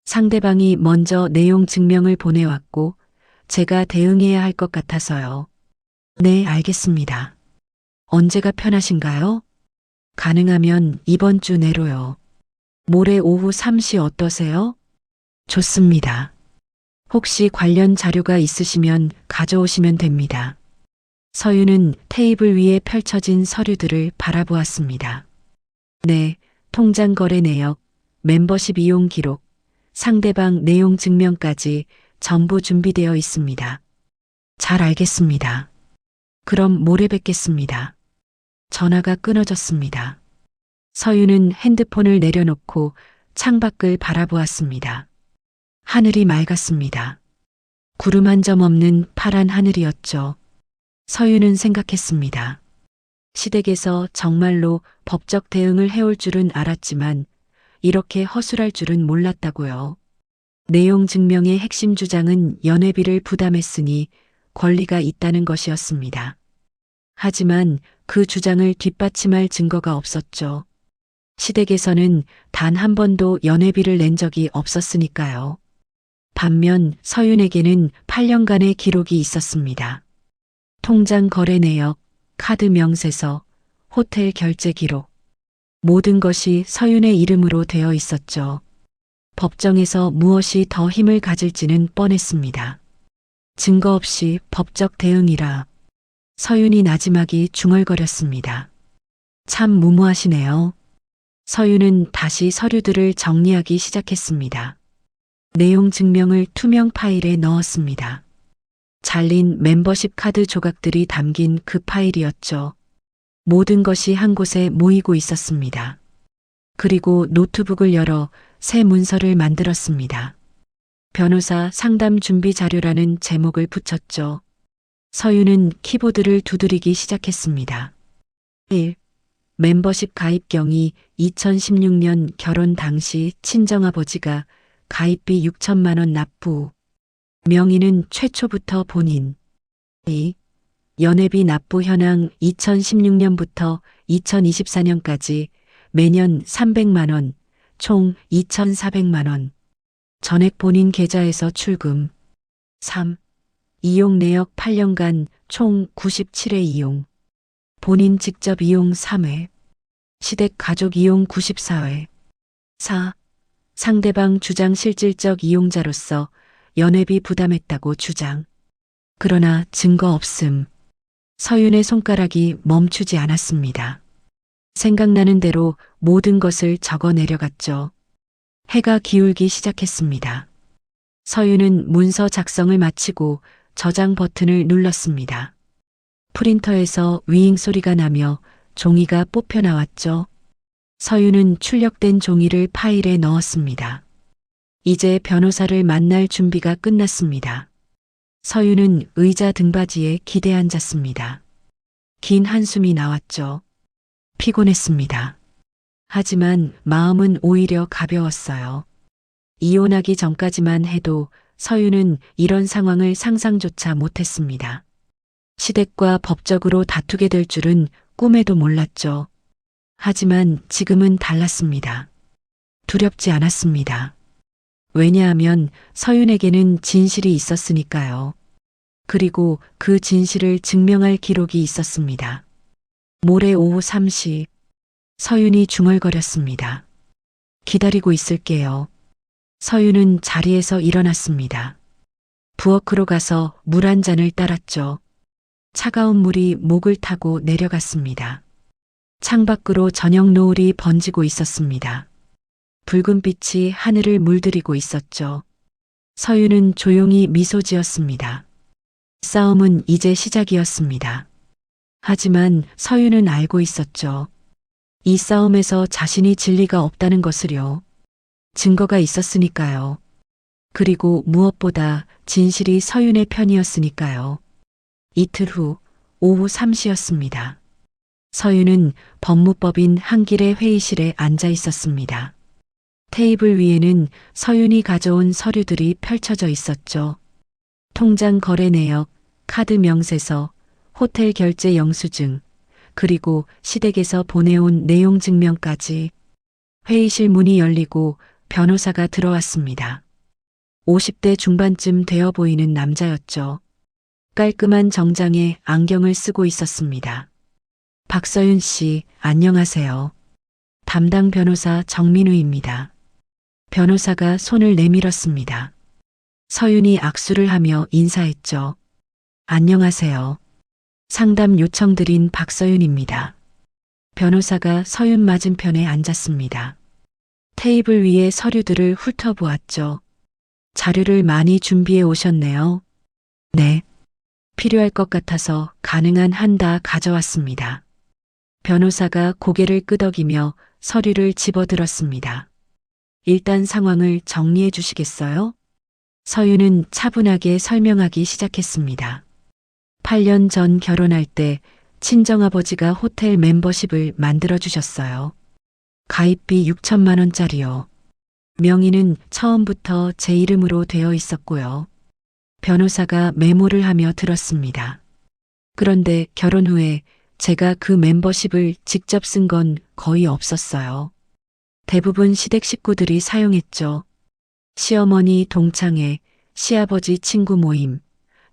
상대방이 먼저 내용 증명을 보내왔고 제가 대응해야 할 것 같아서요. 네, 알겠습니다. 언제가 편하신가요? 가능하면 이번 주 내로요. 모레 오후 3시 어떠세요? 좋습니다. 혹시 관련 자료가 있으시면 가져오시면 됩니다. 서윤은 테이블 위에 펼쳐진 서류들을 바라보았습니다. 네, 통장 거래 내역, 멤버십 이용 기록, 상대방 내용 증명까지 전부 준비되어 있습니다. 잘 알겠습니다. 그럼 모레 뵙겠습니다. 전화가 끊어졌습니다. 서윤은 핸드폰을 내려놓고 창밖을 바라보았습니다. 하늘이 맑았습니다. 구름 한 점 없는 파란 하늘이었죠. 서윤은 생각했습니다. 시댁에서 정말로 법적 대응을 해올 줄은 알았지만 이렇게 허술할 줄은 몰랐다고요. 내용 증명의 핵심 주장은 연회비를 부담했으니 권리가 있다는 것이었습니다. 하지만 그 주장을 뒷받침할 증거가 없었죠. 시댁에서는 단 한 번도 연회비를 낸 적이 없었으니까요. 반면 서윤에게는 8년간의 기록이 있었습니다. 통장 거래 내역, 카드 명세서, 호텔 결제 기록. 모든 것이 서윤의 이름으로 되어 있었죠. 법정에서 무엇이 더 힘을 가질지는 뻔했습니다. 증거 없이 법적 대응이라 서윤이 나지막이 중얼거렸습니다. 참 무모하시네요. 서윤은 다시 서류들을 정리하기 시작했습니다. 내용 증명을 투명 파일에 넣었습니다. 잘린 멤버십 카드 조각들이 담긴 그 파일이었죠. 모든 것이 한 곳에 모이고 있었습니다. 그리고 노트북을 열어 새 문서를 만들었습니다. 변호사 상담 준비 자료라는 제목을 붙였죠. 서윤은 키보드를 두드리기 시작했습니다. 1. 멤버십 가입 경위 2016년 결혼 당시 친정아버지가 가입비 6천만 원 납부. 명의는 최초부터 본인. 2. 연회비 납부 현황 2016년부터 2024년까지 매년 300만 원, 총 2,400만 원. 전액 본인 계좌에서 출금. 3. 이용 내역 8년간 총 97회 이용. 본인 직접 이용 3회. 시댁 가족 이용 94회. 4. 상대방 주장 실질적 이용자로서 연회비 부담했다고 주장. 그러나 증거 없음. 서윤의 손가락이 멈추지 않았습니다. 생각나는 대로 모든 것을 적어 내려갔죠. 해가 기울기 시작했습니다. 서윤은 문서 작성을 마치고 저장 버튼을 눌렀습니다. 프린터에서 윙 소리가 나며 종이가 뽑혀 나왔죠. 서윤은 출력된 종이를 파일에 넣었습니다. 이제 변호사를 만날 준비가 끝났습니다. 서윤은 의자 등받이에 기대 앉았습니다. 긴 한숨이 나왔죠. 피곤했습니다. 하지만 마음은 오히려 가벼웠어요. 이혼하기 전까지만 해도 서윤은 이런 상황을 상상조차 못했습니다. 시댁과 법적으로 다투게 될 줄은 꿈에도 몰랐죠. 하지만 지금은 달랐습니다. 두렵지 않았습니다. 왜냐하면 서윤에게는 진실이 있었으니까요. 그리고 그 진실을 증명할 기록이 있었습니다. 모레 오후 3시 서윤이 중얼거렸습니다. 기다리고 있을게요. 서윤은 자리에서 일어났습니다. 부엌으로 가서 물 한 잔을 따랐죠. 차가운 물이 목을 타고 내려갔습니다. 창밖으로 저녁 노을이 번지고 있었습니다. 붉은 빛이 하늘을 물들이고 있었죠. 서윤은 조용히 미소 지었습니다. 싸움은 이제 시작이었습니다. 하지만 서윤은 알고 있었죠. 이 싸움에서 자신이 진리가 없다는 것을요. 증거가 있었으니까요. 그리고 무엇보다 진실이 서윤의 편이었으니까요. 이틀 후 오후 3시였습니다. 서윤은 법무법인 한길의 회의실에 앉아 있었습니다. 테이블 위에는 서윤이 가져온 서류들이 펼쳐져 있었죠. 통장 거래 내역, 카드 명세서, 호텔 결제 영수증, 그리고 시댁에서 보내온 내용 증명까지. 회의실 문이 열리고 변호사가 들어왔습니다. 50대 중반쯤 되어 보이는 남자였죠. 깔끔한 정장에 안경을 쓰고 있었습니다. 박서윤 씨, 안녕하세요. 담당 변호사 정민우입니다. 변호사가 손을 내밀었습니다. 서윤이 악수를 하며 인사했죠. 안녕하세요. 상담 요청드린 박서윤입니다. 변호사가 서윤 맞은편에 앉았습니다. 테이블 위에 서류들을 훑어보았죠. 자료를 많이 준비해 오셨네요. 네. 필요할 것 같아서 가능한 한 다 가져왔습니다. 변호사가 고개를 끄덕이며 서류를 집어들었습니다. 일단 상황을 정리해 주시겠어요? 서윤은 차분하게 설명하기 시작했습니다. 8년 전 결혼할 때 친정아버지가 호텔 멤버십을 만들어 주셨어요. 가입비 6천만 원짜리요. 명의는 처음부터 제 이름으로 되어 있었고요. 변호사가 메모를 하며 들었습니다. 그런데 결혼 후에 제가 그 멤버십을 직접 쓴 건 거의 없었어요. 대부분 시댁 식구들이 사용했죠. 시어머니 동창회, 시아버지 친구 모임,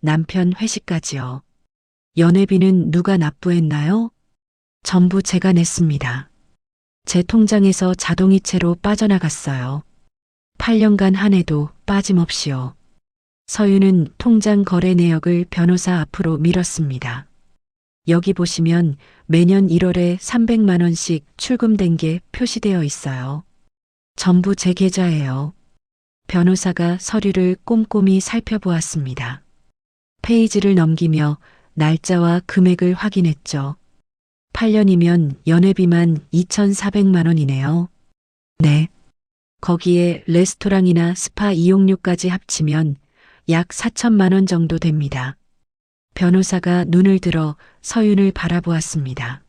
남편 회식까지요. 연회비는 누가 납부했나요? 전부 제가 냈습니다. 제 통장에서 자동이체로 빠져나갔어요. 8년간 한 해도 빠짐없이요. 서윤은 통장 거래 내역을 변호사 앞으로 밀었습니다. 여기 보시면 매년 1월에 300만 원씩 출금된 게 표시되어 있어요. 전부 제 계좌예요. 변호사가 서류를 꼼꼼히 살펴보았습니다. 페이지를 넘기며 날짜와 금액을 확인했죠. 8년이면 연회비만 2,400만 원이네요. 네. 거기에 레스토랑이나 스파 이용료까지 합치면 약 4천만 원 정도 됩니다. 변호사가 눈을 들어 서윤을 바라보았습니다.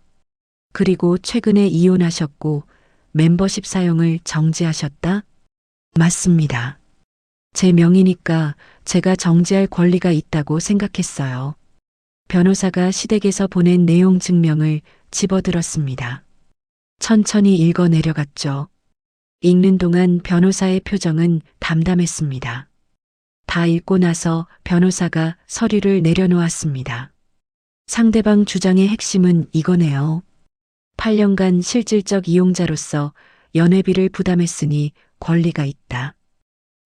그리고 최근에 이혼하셨고 멤버십 사용을 정지하셨다? 맞습니다. 제 명의니까 제가 정지할 권리가 있다고 생각했어요. 변호사가 시댁에서 보낸 내용 증명을 집어들었습니다. 천천히 읽어 내려갔죠. 읽는 동안 변호사의 표정은 담담했습니다. 다 읽고 나서 변호사가 서류를 내려놓았습니다. 상대방 주장의 핵심은 이거네요. 8년간 실질적 이용자로서 연회비를 부담했으니 권리가 있다.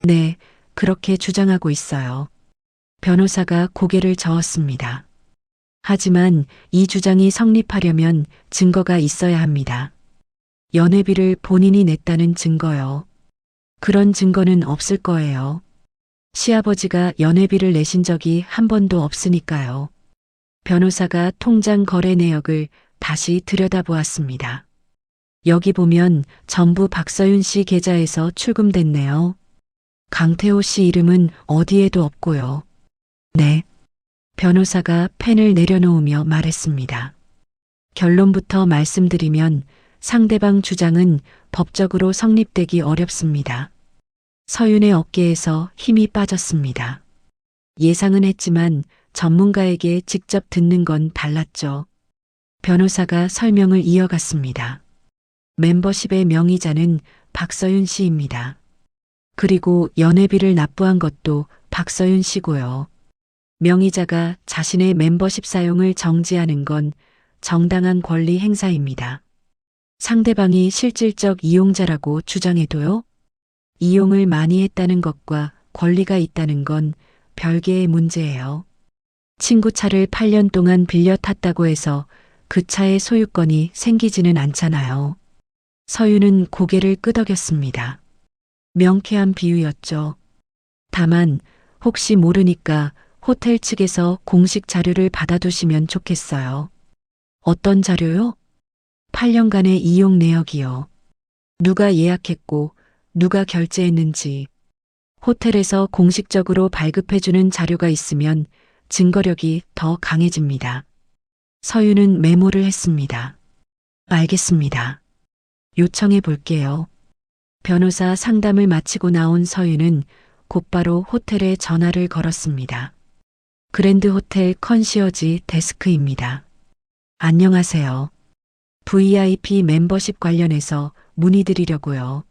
네, 그렇게 주장하고 있어요. 변호사가 고개를 저었습니다. 하지만 이 주장이 성립하려면 증거가 있어야 합니다. 연회비를 본인이 냈다는 증거요. 그런 증거는 없을 거예요. 시아버지가 연회비를 내신 적이 한 번도 없으니까요. 변호사가 통장 거래 내역을 다시 들여다보았습니다. 여기 보면 전부 박서윤 씨 계좌에서 출금됐네요. 강태호 씨 이름은 어디에도 없고요. 네. 변호사가 펜을 내려놓으며 말했습니다. 결론부터 말씀드리면 상대방 주장은 법적으로 성립되기 어렵습니다. 서윤의 어깨에서 힘이 빠졌습니다. 예상은 했지만 전문가에게 직접 듣는 건 달랐죠. 변호사가 설명을 이어갔습니다. 멤버십의 명의자는 박서윤 씨입니다. 그리고 연회비를 납부한 것도 박서윤 씨고요. 명의자가 자신의 멤버십 사용을 정지하는 건 정당한 권리 행사입니다. 상대방이 실질적 이용자라고 주장해도요. 이용을 많이 했다는 것과 권리가 있다는 건 별개의 문제예요. 친구 차를 8년 동안 빌려 탔다고 해서 그 차의 소유권이 생기지는 않잖아요. 서윤은 고개를 끄덕였습니다. 명쾌한 비유였죠. 다만 혹시 모르니까 호텔 측에서 공식 자료를 받아두시면 좋겠어요. 어떤 자료요? 8년간의 이용 내역이요. 누가 예약했고 누가 결제했는지. 호텔에서 공식적으로 발급해주는 자료가 있으면 증거력이 더 강해집니다. 서윤은 메모를 했습니다. 알겠습니다. 요청해 볼게요. 변호사 상담을 마치고 나온 서윤은 곧바로 호텔에 전화를 걸었습니다. 그랜드 호텔 컨시어지 데스크입니다. 안녕하세요. VIP 멤버십 관련해서 문의드리려고요.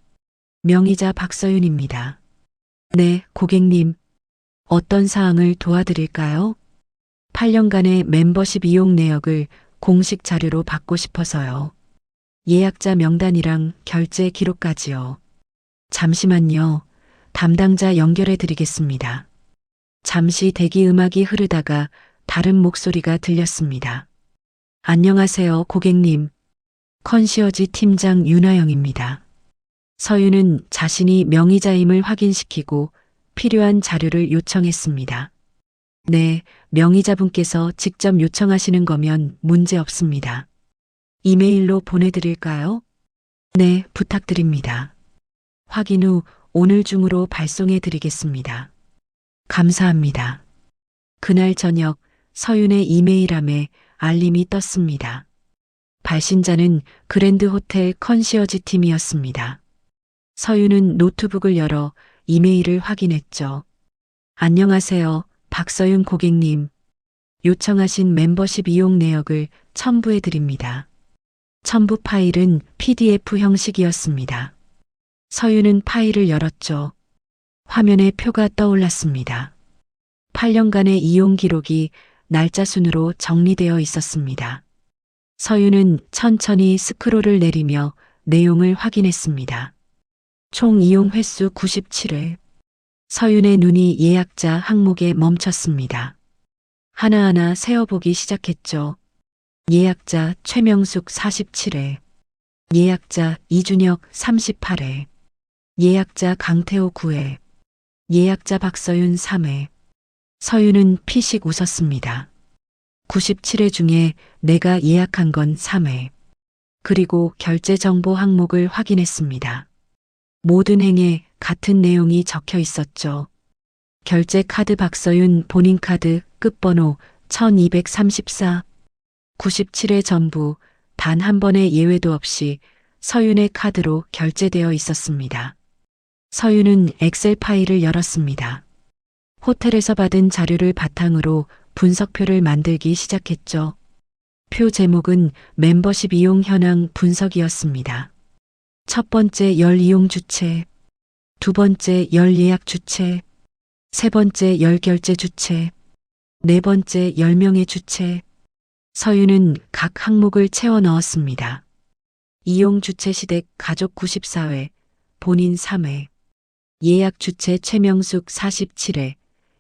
명의자 박서윤입니다. 네, 고객님. 어떤 사항을 도와드릴까요? 8년간의 멤버십 이용 내역을 공식 자료로 받고 싶어서요. 예약자 명단이랑 결제 기록까지요. 잠시만요. 담당자 연결해 드리겠습니다. 잠시 대기 음악이 흐르다가 다른 목소리가 들렸습니다. 안녕하세요, 고객님. 컨시어지 팀장 윤하영입니다. 서윤은 자신이 명의자임을 확인시키고 필요한 자료를 요청했습니다. 네, 명의자분께서 직접 요청하시는 거면 문제 없습니다. 이메일로 보내드릴까요? 네, 부탁드립니다. 확인 후 오늘 중으로 발송해 드리겠습니다. 감사합니다. 그날 저녁 서윤의 이메일함에 알림이 떴습니다. 발신자는 그랜드 호텔 컨시어지 팀이었습니다. 서윤은 노트북을 열어 이메일을 확인했죠. 안녕하세요, 박서윤 고객님. 요청하신 멤버십 이용 내역을 첨부해 드립니다. 첨부 파일은 PDF 형식이었습니다. 서윤은 파일을 열었죠. 화면에 표가 떠올랐습니다. 8년간의 이용 기록이 날짜 순으로 정리되어 있었습니다. 서윤은 천천히 스크롤을 내리며 내용을 확인했습니다. 총 이용 횟수 97회. 서윤의 눈이 예약자 항목에 멈췄습니다. 하나하나 세어보기 시작했죠. 예약자 최명숙 47회. 예약자 이준혁 38회. 예약자 강태호 9회. 예약자 박서윤 3회. 서윤은 피식 웃었습니다. 97회 중에 내가 예약한 건 3회. 그리고 결제 정보 항목을 확인했습니다. 모든 행에 같은 내용이 적혀 있었죠. 결제 카드 박서윤 본인 카드 끝번호 1234. 97회 전부 단 한 번의 예외도 없이 서윤의 카드로 결제되어 있었습니다. 서윤은 엑셀 파일을 열었습니다. 호텔에서 받은 자료를 바탕으로 분석표를 만들기 시작했죠. 표 제목은 멤버십 이용 현황 분석이었습니다. 첫 번째 열 이용 주체, 두 번째 열 예약 주체, 세 번째 열 결제 주체, 네 번째 10명의 주체. 서윤은 각 항목을 채워 넣었습니다. 이용 주체 시댁 가족 94회, 본인 3회, 예약 주체 최명숙 47회,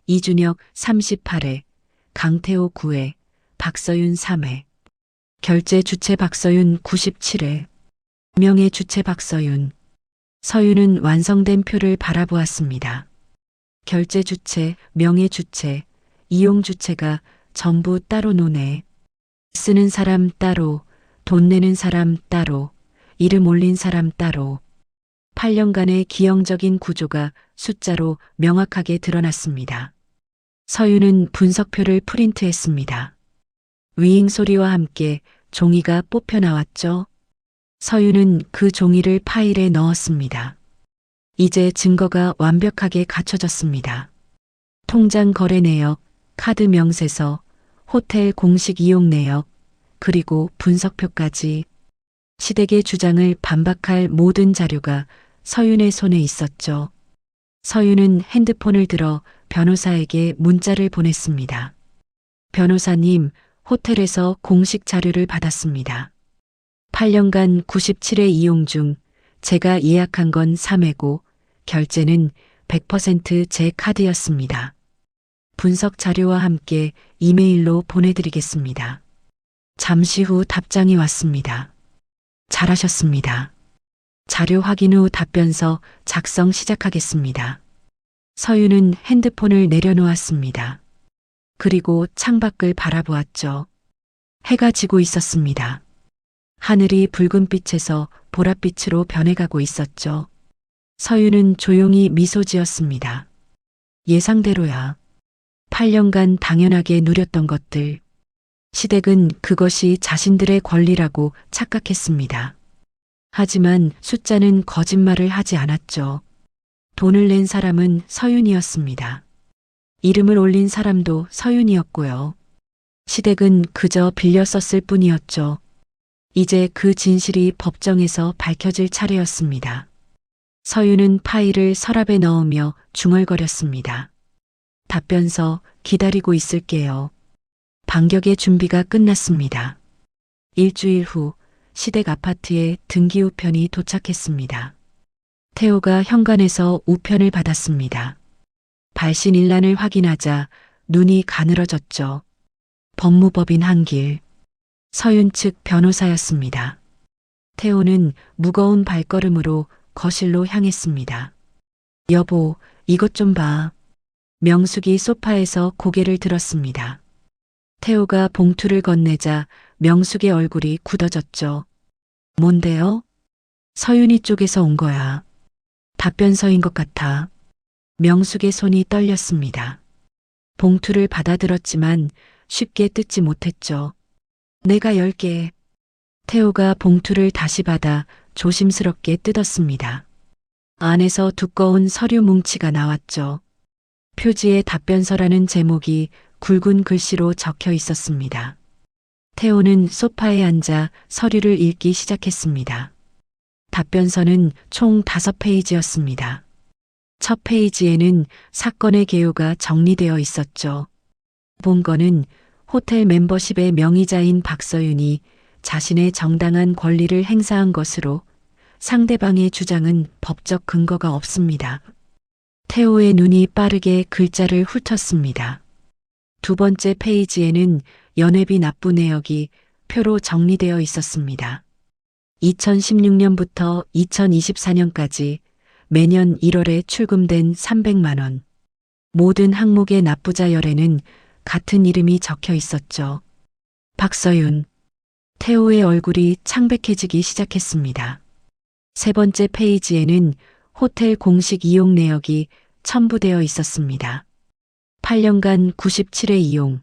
이준혁 38회, 강태호 9회, 박서윤 3회, 결제 주체 박서윤 97회, 명예 주체 박서윤. 서윤은 완성된 표를 바라보았습니다. 결제 주체, 명예 주체, 이용 주체가 전부 따로 노네. 쓰는 사람 따로, 돈 내는 사람 따로, 이름 올린 사람 따로. 8년간의 기형적인 구조가 숫자로 명확하게 드러났습니다. 서윤은 분석표를 프린트했습니다. 위잉 소리와 함께 종이가 뽑혀 나왔죠. 서윤은 그 종이를 파일에 넣었습니다. 이제 증거가 완벽하게 갖춰졌습니다. 통장 거래 내역, 카드 명세서, 호텔 공식 이용 내역, 그리고 분석표까지. 시댁의 주장을 반박할 모든 자료가 서윤의 손에 있었죠. 서윤은 핸드폰을 들어 변호사에게 문자를 보냈습니다. 변호사님, 호텔에서 공식 자료를 받았습니다. 8년간 97회 이용 중 제가 예약한 건 3회고 결제는 100% 제 카드였습니다. 분석 자료와 함께 이메일로 보내드리겠습니다. 잠시 후 답장이 왔습니다. 잘하셨습니다. 자료 확인 후 답변서 작성 시작하겠습니다. 서윤은 핸드폰을 내려놓았습니다. 그리고 창밖을 바라보았죠. 해가 지고 있었습니다. 하늘이 붉은빛에서 보랏빛으로 변해가고 있었죠. 서윤은 조용히 미소 지었습니다. 예상대로야. 8년간 당연하게 누렸던 것들. 시댁은 그것이 자신들의 권리라고 착각했습니다. 하지만 숫자는 거짓말을 하지 않았죠. 돈을 낸 사람은 서윤이었습니다. 이름을 올린 사람도 서윤이었고요. 시댁은 그저 빌려 썼을 뿐이었죠. 이제 그 진실이 법정에서 밝혀질 차례였습니다. 서윤은 파일을 서랍에 넣으며 중얼거렸습니다. 답변서 기다리고 있을게요. 반격의 준비가 끝났습니다. 일주일 후 시댁 아파트에 등기 우편이 도착했습니다. 태호가 현관에서 우편을 받았습니다. 발신일란을 확인하자 눈이 가늘어졌죠. 법무법인 한길. 서윤 측 변호사였습니다. 태호는 무거운 발걸음으로 거실로 향했습니다. 여보, 이것 좀 봐. 명숙이 소파에서 고개를 들었습니다. 태호가 봉투를 건네자 명숙의 얼굴이 굳어졌죠. 뭔데요? 서윤이 쪽에서 온 거야. 답변서인 것 같아. 명숙의 손이 떨렸습니다. 봉투를 받아들었지만 쉽게 뜯지 못했죠. 내가 열게. 태호가 봉투를 다시 받아 조심스럽게 뜯었습니다. 안에서 두꺼운 서류 뭉치가 나왔죠. 표지에 답변서라는 제목이 굵은 글씨로 적혀 있었습니다. 태호는 소파에 앉아 서류를 읽기 시작했습니다. 답변서는 총 5페이지였습니다. 첫 페이지에는 사건의 개요가 정리되어 있었죠. 본건은 호텔 멤버십의 명의자인 박서윤이 자신의 정당한 권리를 행사한 것으로 상대방의 주장은 법적 근거가 없습니다. 태호의 눈이 빠르게 글자를 훑었습니다. 두 번째 페이지에는 연회비 납부 내역이 표로 정리되어 있었습니다. 2016년부터 2024년까지 매년 1월에 출금된 300만 원. 모든 항목의 납부자 열에는 같은 이름이 적혀 있었죠. 박서윤. 태호의 얼굴이 창백해지기 시작했습니다. 세 번째 페이지에는 호텔 공식 이용 내역이 첨부되어 있었습니다. 8년간 97회 이용,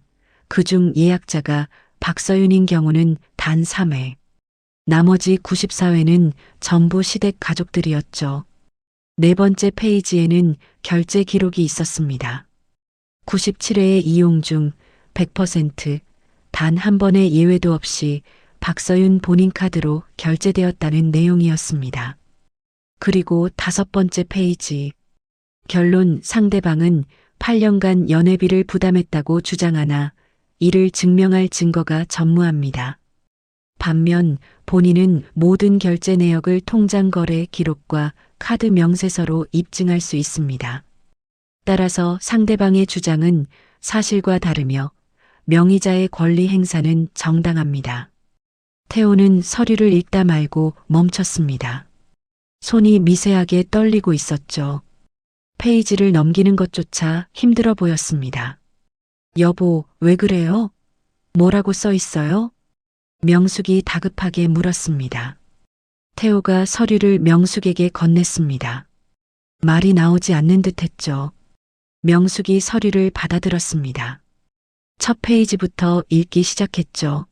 그중 예약자가 박서윤인 경우는 단 3회. 나머지 94회는 전부 시댁 가족들이었죠. 네 번째 페이지에는 결제 기록이 있었습니다. 97회의 이용 중 100% 단 한 번의 예외도 없이 박서윤 본인 카드로 결제되었다는 내용이었습니다. 그리고 다섯 번째 페이지. 결론 상대방은 8년간 연회비를 부담했다고 주장하나 이를 증명할 증거가 전무합니다. 반면 본인은 모든 결제 내역을 통장 거래 기록과 카드 명세서로 입증할 수 있습니다. 따라서 상대방의 주장은 사실과 다르며 명의자의 권리 행사는 정당합니다. 태호는 서류를 읽다 말고 멈췄습니다. 손이 미세하게 떨리고 있었죠. 페이지를 넘기는 것조차 힘들어 보였습니다. 여보, 왜 그래요? 뭐라고 써 있어요? 명숙이 다급하게 물었습니다. 태호가 서류를 명숙에게 건넸습니다. 말이 나오지 않는 듯 했죠. 명숙이 서류를 받아들었습니다. 첫 페이지부터 읽기 시작했죠.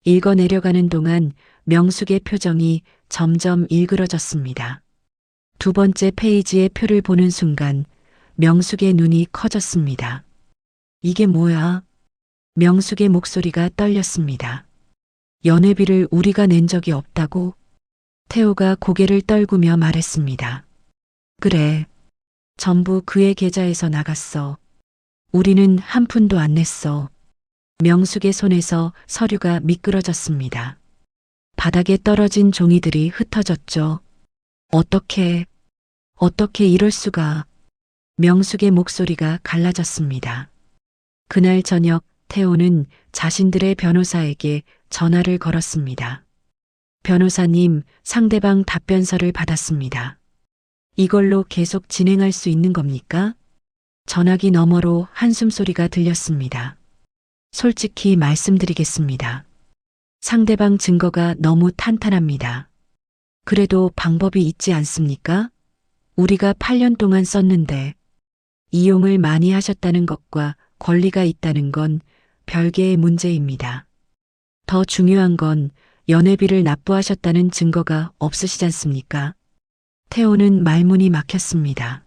읽어 내려가는 동안 명숙의 표정이 점점 일그러졌습니다. 두 번째 페이지의 표를 보는 순간 명숙의 눈이 커졌습니다. 이게 뭐야? 명숙의 목소리가 떨렸습니다. 연회비를 우리가 낸 적이 없다고? 태호가 고개를 떨구며 말했습니다. 그래. 전부 그의 계좌에서 나갔어. 우리는 한 푼도 안 냈어. 명숙의 손에서 서류가 미끄러졌습니다. 바닥에 떨어진 종이들이 흩어졌죠. 어떻게 이럴 수가. 명숙의 목소리가 갈라졌습니다. 그날 저녁 태호는 자신들의 변호사에게 전화를 걸었습니다. 변호사님, 상대방 답변서를 받았습니다. 이걸로 계속 진행할 수 있는 겁니까? 전화기 너머로 한숨소리가 들렸습니다. 솔직히 말씀드리겠습니다. 상대방 증거가 너무 탄탄합니다. 그래도 방법이 있지 않습니까? 우리가 8년 동안 썼는데 이용을 많이 하셨다는 것과 권리가 있다는 건 별개의 문제입니다. 더 중요한 건 연회비를 납부하셨다는 증거가 없으시지 않습니까? 태호는 말문이 막혔습니다.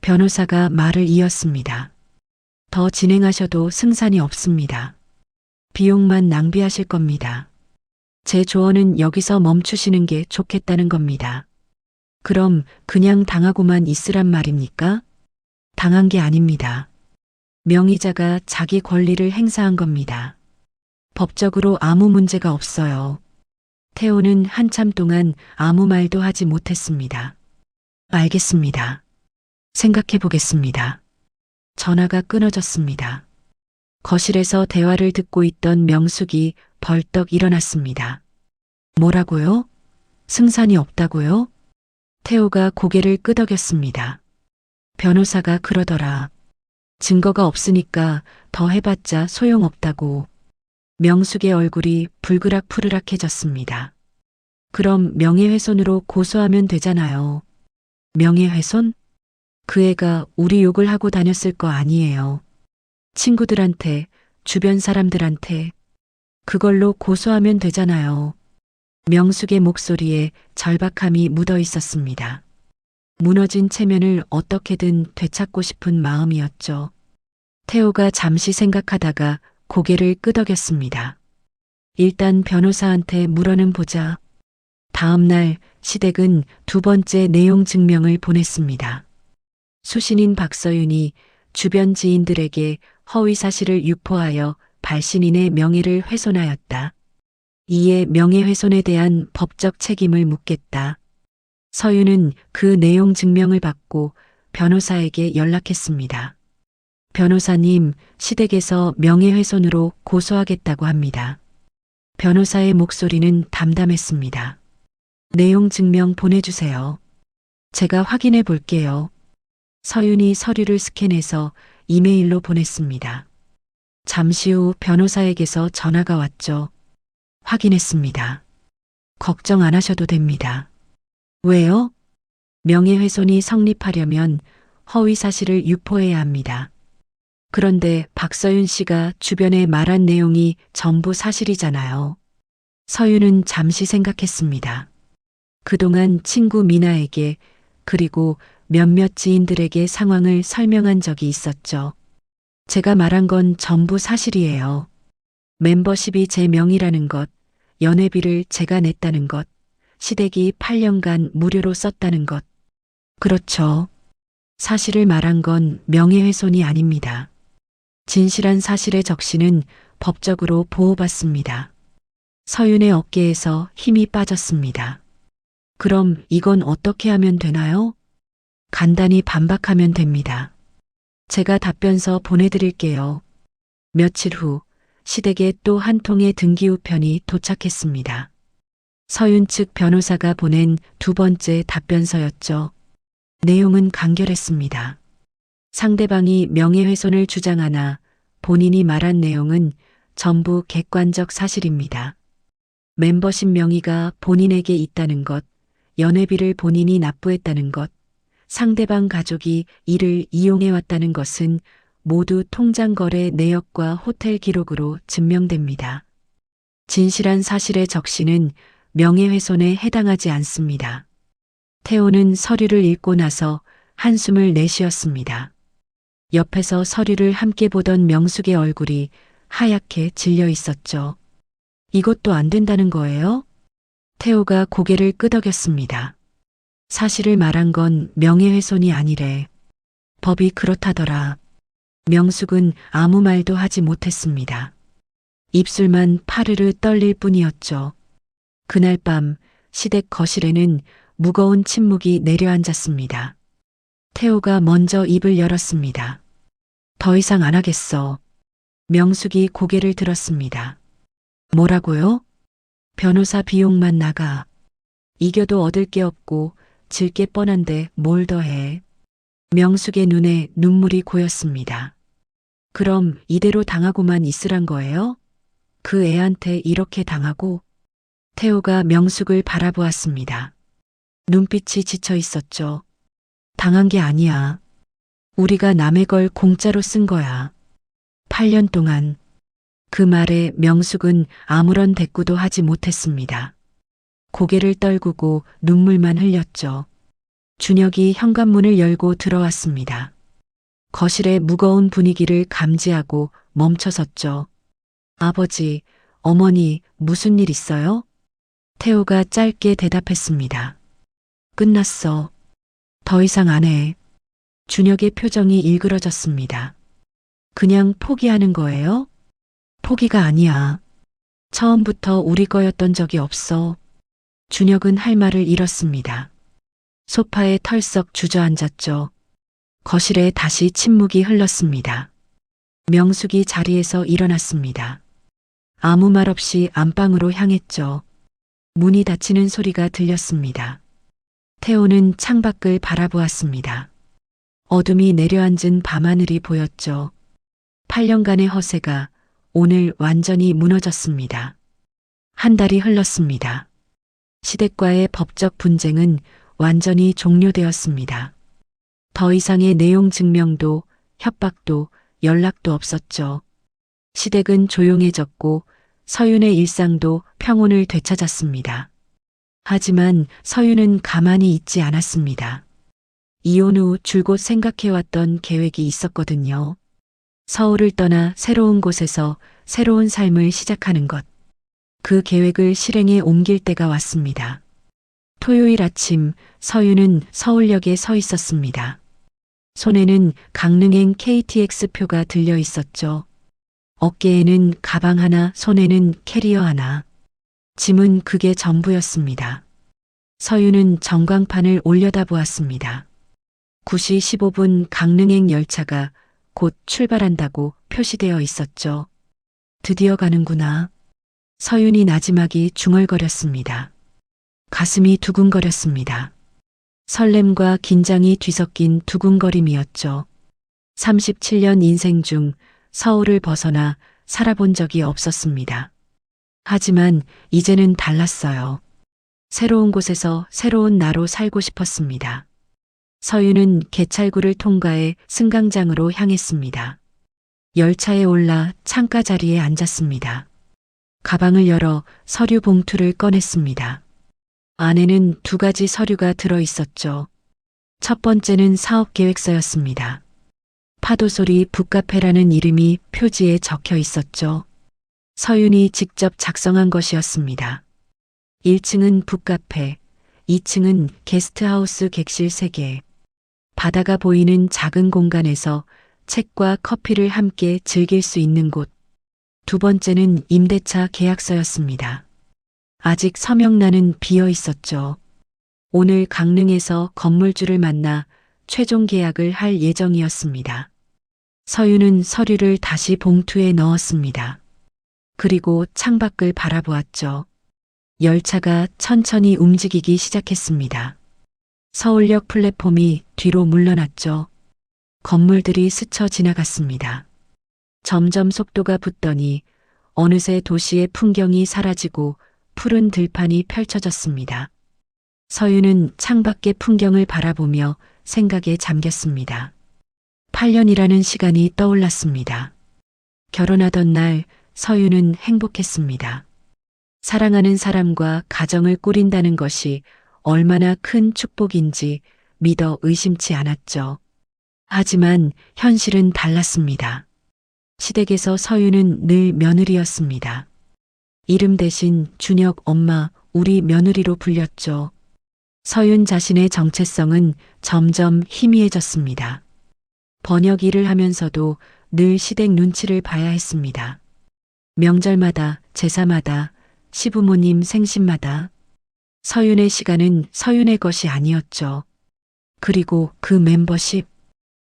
변호사가 말을 이었습니다. 더 진행하셔도 승산이 없습니다. 비용만 낭비하실 겁니다. 제 조언은 여기서 멈추시는 게 좋겠다는 겁니다. 그럼 그냥 당하고만 있으란 말입니까? 당한 게 아닙니다. 명의자가 자기 권리를 행사한 겁니다. 법적으로 아무 문제가 없어요. 태호는 한참 동안 아무 말도 하지 못했습니다. 알겠습니다. 생각해 보겠습니다. 전화가 끊어졌습니다. 거실에서 대화를 듣고 있던 명숙이 벌떡 일어났습니다. 뭐라고요? 승산이 없다고요? 태호가 고개를 끄덕였습니다. 변호사가 그러더라. 증거가 없으니까 더 해봤자 소용없다고. 명숙의 얼굴이 불그락푸르락해졌습니다. 그럼 명예훼손으로 고소하면 되잖아요. 명예훼손? 그 애가 우리 욕을 하고 다녔을 거 아니에요. 친구들한테, 주변 사람들한테. 그걸로 고소하면 되잖아요. 명숙의 목소리에 절박함이 묻어 있었습니다. 무너진 체면을 어떻게든 되찾고 싶은 마음이었죠. 태호가 잠시 생각하다가 고개를 끄덕였습니다. 일단 변호사한테 물어는 보자. 다음 날 시댁은 두 번째 내용 증명을 보냈습니다. 수신인 박서윤이 주변 지인들에게 허위 사실을 유포하여 발신인의 명예를 훼손하였다. 이에 명예훼손에 대한 법적 책임을 묻겠다. 서윤은 그 내용 증명을 받고 변호사에게 연락했습니다. 변호사님, 시댁에서 명예훼손으로 고소하겠다고 합니다. 변호사의 목소리는 담담했습니다. 내용 증명 보내주세요. 제가 확인해 볼게요. 서윤이 서류를 스캔해서 이메일로 보냈습니다. 잠시 후 변호사에게서 전화가 왔죠. 확인했습니다. 걱정 안 하셔도 됩니다. 왜요? 명예훼손이 성립하려면 허위 사실을 유포해야 합니다. 그런데 박서윤 씨가 주변에 말한 내용이 전부 사실이잖아요. 서윤은 잠시 생각했습니다. 그동안 친구 미나에게 그리고 몇몇 지인들에게 상황을 설명한 적이 있었죠. 제가 말한 건 전부 사실이에요. 멤버십이 제 명의라는 것, 연회비를 제가 냈다는 것, 시댁이 8년간 무료로 썼다는 것. 그렇죠. 사실을 말한 건 명예훼손이 아닙니다. 진실한 사실의 적시는 법적으로 보호받습니다. 서윤의 어깨에서 힘이 빠졌습니다. 그럼 이건 어떻게 하면 되나요? 간단히 반박하면 됩니다. 제가 답변서 보내드릴게요. 며칠 후 시댁에 또 한 통의 등기우편이 도착했습니다. 서윤 측 변호사가 보낸 두 번째 답변서였죠. 내용은 간결했습니다. 상대방이 명예훼손을 주장하나 본인이 말한 내용은 전부 객관적 사실입니다. 멤버십 명의가 본인에게 있다는 것, 연회비를 본인이 납부했다는 것, 상대방 가족이 이를 이용해왔다는 것은 모두 통장 거래 내역과 호텔 기록으로 증명됩니다. 진실한 사실의 적시는 명예훼손에 해당하지 않습니다. 태호는 서류를 읽고 나서 한숨을 내쉬었습니다. 옆에서 서류를 함께 보던 명숙의 얼굴이 하얗게 질려 있었죠. 이것도 안 된다는 거예요? 태호가 고개를 끄덕였습니다. 사실을 말한 건 명예훼손이 아니래. 법이 그렇다더라. 명숙은 아무 말도 하지 못했습니다. 입술만 파르르 떨릴 뿐이었죠. 그날 밤 시댁 거실에는 무거운 침묵이 내려앉았습니다. 태호가 먼저 입을 열었습니다. 더 이상 안 하겠어. 명숙이 고개를 들었습니다. 뭐라고요? 변호사 비용만 나가. 이겨도 얻을 게 없고 질 게 뻔한데 뭘 더해. 명숙의 눈에 눈물이 고였습니다. 그럼 이대로 당하고만 있으란 거예요? 그 애한테 이렇게 당하고? 태호가 명숙을 바라보았습니다. 눈빛이 지쳐 있었죠. 당한 게 아니야. 우리가 남의 걸 공짜로 쓴 거야. 8년 동안. 그 말에 명숙은 아무런 대꾸도 하지 못했습니다. 고개를 떨구고 눈물만 흘렸죠. 준혁이 현관문을 열고 들어왔습니다. 거실의 무거운 분위기를 감지하고 멈춰섰죠. 아버지, 어머니, 무슨 일 있어요? 태호가 짧게 대답했습니다. 끝났어. 더 이상 안 해. 준혁의 표정이 일그러졌습니다. 그냥 포기하는 거예요? 포기가 아니야. 처음부터 우리 거였던 적이 없어. 준혁은 할 말을 잃었습니다. 소파에 털썩 주저앉았죠. 거실에 다시 침묵이 흘렀습니다. 명숙이 자리에서 일어났습니다. 아무 말 없이 안방으로 향했죠. 문이 닫히는 소리가 들렸습니다. 태호는 창밖을 바라보았습니다. 어둠이 내려앉은 밤하늘이 보였죠. 8년간의 허세가 오늘 완전히 무너졌습니다. 한 달이 흘렀습니다. 시댁과의 법적 분쟁은 완전히 종료되었습니다. 더 이상의 내용 증명도 협박도 연락도 없었죠. 시댁은 조용해졌고 서윤의 일상도 평온을 되찾았습니다. 하지만 서윤은 가만히 있지 않았습니다. 이혼 후 줄곧 생각해왔던 계획이 있었거든요. 서울을 떠나 새로운 곳에서 새로운 삶을 시작하는 것. 그 계획을 실행에 옮길 때가 왔습니다. 토요일 아침 서윤은 서울역에 서 있었습니다. 손에는 강릉행 KTX 표가 들려 있었죠. 어깨에는 가방 하나, 손에는 캐리어 하나. 짐은 그게 전부였습니다. 서윤은 전광판을 올려다보았습니다. 9시 15분 강릉행 열차가 곧 출발한다고 표시되어 있었죠. 드디어 가는구나. 서윤이 나지막이 중얼거렸습니다. 가슴이 두근거렸습니다. 설렘과 긴장이 뒤섞인 두근거림이었죠. 37년 인생 중 서울을 벗어나 살아본 적이 없었습니다. 하지만 이제는 달랐어요. 새로운 곳에서 새로운 나로 살고 싶었습니다. 서윤은 개찰구를 통과해 승강장으로 향했습니다. 열차에 올라 창가 자리에 앉았습니다. 가방을 열어 서류 봉투를 꺼냈습니다. 안에는 2가지 서류가 들어 있었죠. 첫 번째는 사업 계획서였습니다. 파도소리 북카페라는 이름이 표지에 적혀 있었죠. 서윤이 직접 작성한 것이었습니다. 1층은 북카페, 2층은 게스트하우스 객실 3개. 바다가 보이는 작은 공간에서 책과 커피를 함께 즐길 수 있는 곳. 2번째는 임대차 계약서였습니다. 아직 서명란은 비어 있었죠. 오늘 강릉에서 건물주를 만나 최종 계약을 할 예정이었습니다. 서윤은 서류를 다시 봉투에 넣었습니다. 그리고 창밖을 바라보았죠. 열차가 천천히 움직이기 시작했습니다. 서울역 플랫폼이 뒤로 물러났죠. 건물들이 스쳐 지나갔습니다. 점점 속도가 붙더니 어느새 도시의 풍경이 사라지고 푸른 들판이 펼쳐졌습니다. 서윤은 창밖의 풍경을 바라보며 생각에 잠겼습니다. 8년이라는 시간이 떠올랐습니다. 결혼하던 날 서윤은 행복했습니다. 사랑하는 사람과 가정을 꾸린다는 것이 얼마나 큰 축복인지 믿어 의심치 않았죠. 하지만 현실은 달랐습니다. 시댁에서 서윤은 늘 며느리였습니다. 이름 대신 준혁 엄마, 우리 며느리로 불렸죠. 서윤 자신의 정체성은 점점 희미해졌습니다. 번역 일을 하면서도 늘 시댁 눈치를 봐야 했습니다. 명절마다, 제사마다, 시부모님 생신마다 서윤의 시간은 서윤의 것이 아니었죠. 그리고 그 멤버십,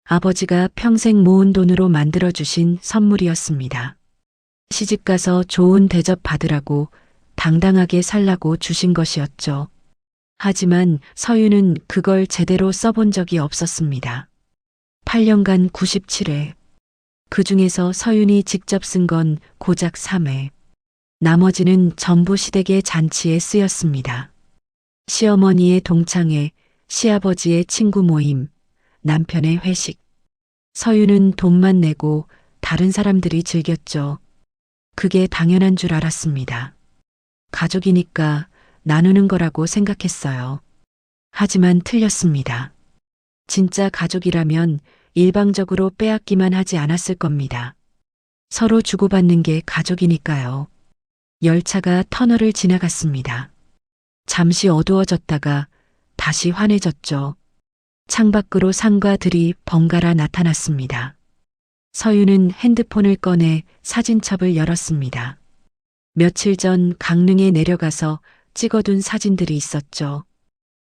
아버지가 평생 모은 돈으로 만들어주신 선물이었습니다. 시집가서 좋은 대접 받으라고 당당하게 살라고 주신 것이었죠. 하지만 서윤은 그걸 제대로 써본 적이 없었습니다. 8년간 97회. 그 중에서 서윤이 직접 쓴 건 고작 3회. 나머지는 전부 시댁의 잔치에 쓰였습니다. 시어머니의 동창회, 시아버지의 친구 모임, 남편의 회식. 서윤은 돈만 내고 다른 사람들이 즐겼죠. 그게 당연한 줄 알았습니다. 가족이니까 나누는 거라고 생각했어요. 하지만 틀렸습니다. 진짜 가족이라면 일방적으로 빼앗기만 하지 않았을 겁니다. 서로 주고받는 게 가족이니까요. 열차가 터널을 지나갔습니다. 잠시 어두워졌다가 다시 환해졌죠. 창밖으로 산과 들이 번갈아 나타났습니다. 서유는 핸드폰을 꺼내 사진첩을 열었습니다. 며칠 전 강릉에 내려가서 찍어둔 사진들이 있었죠.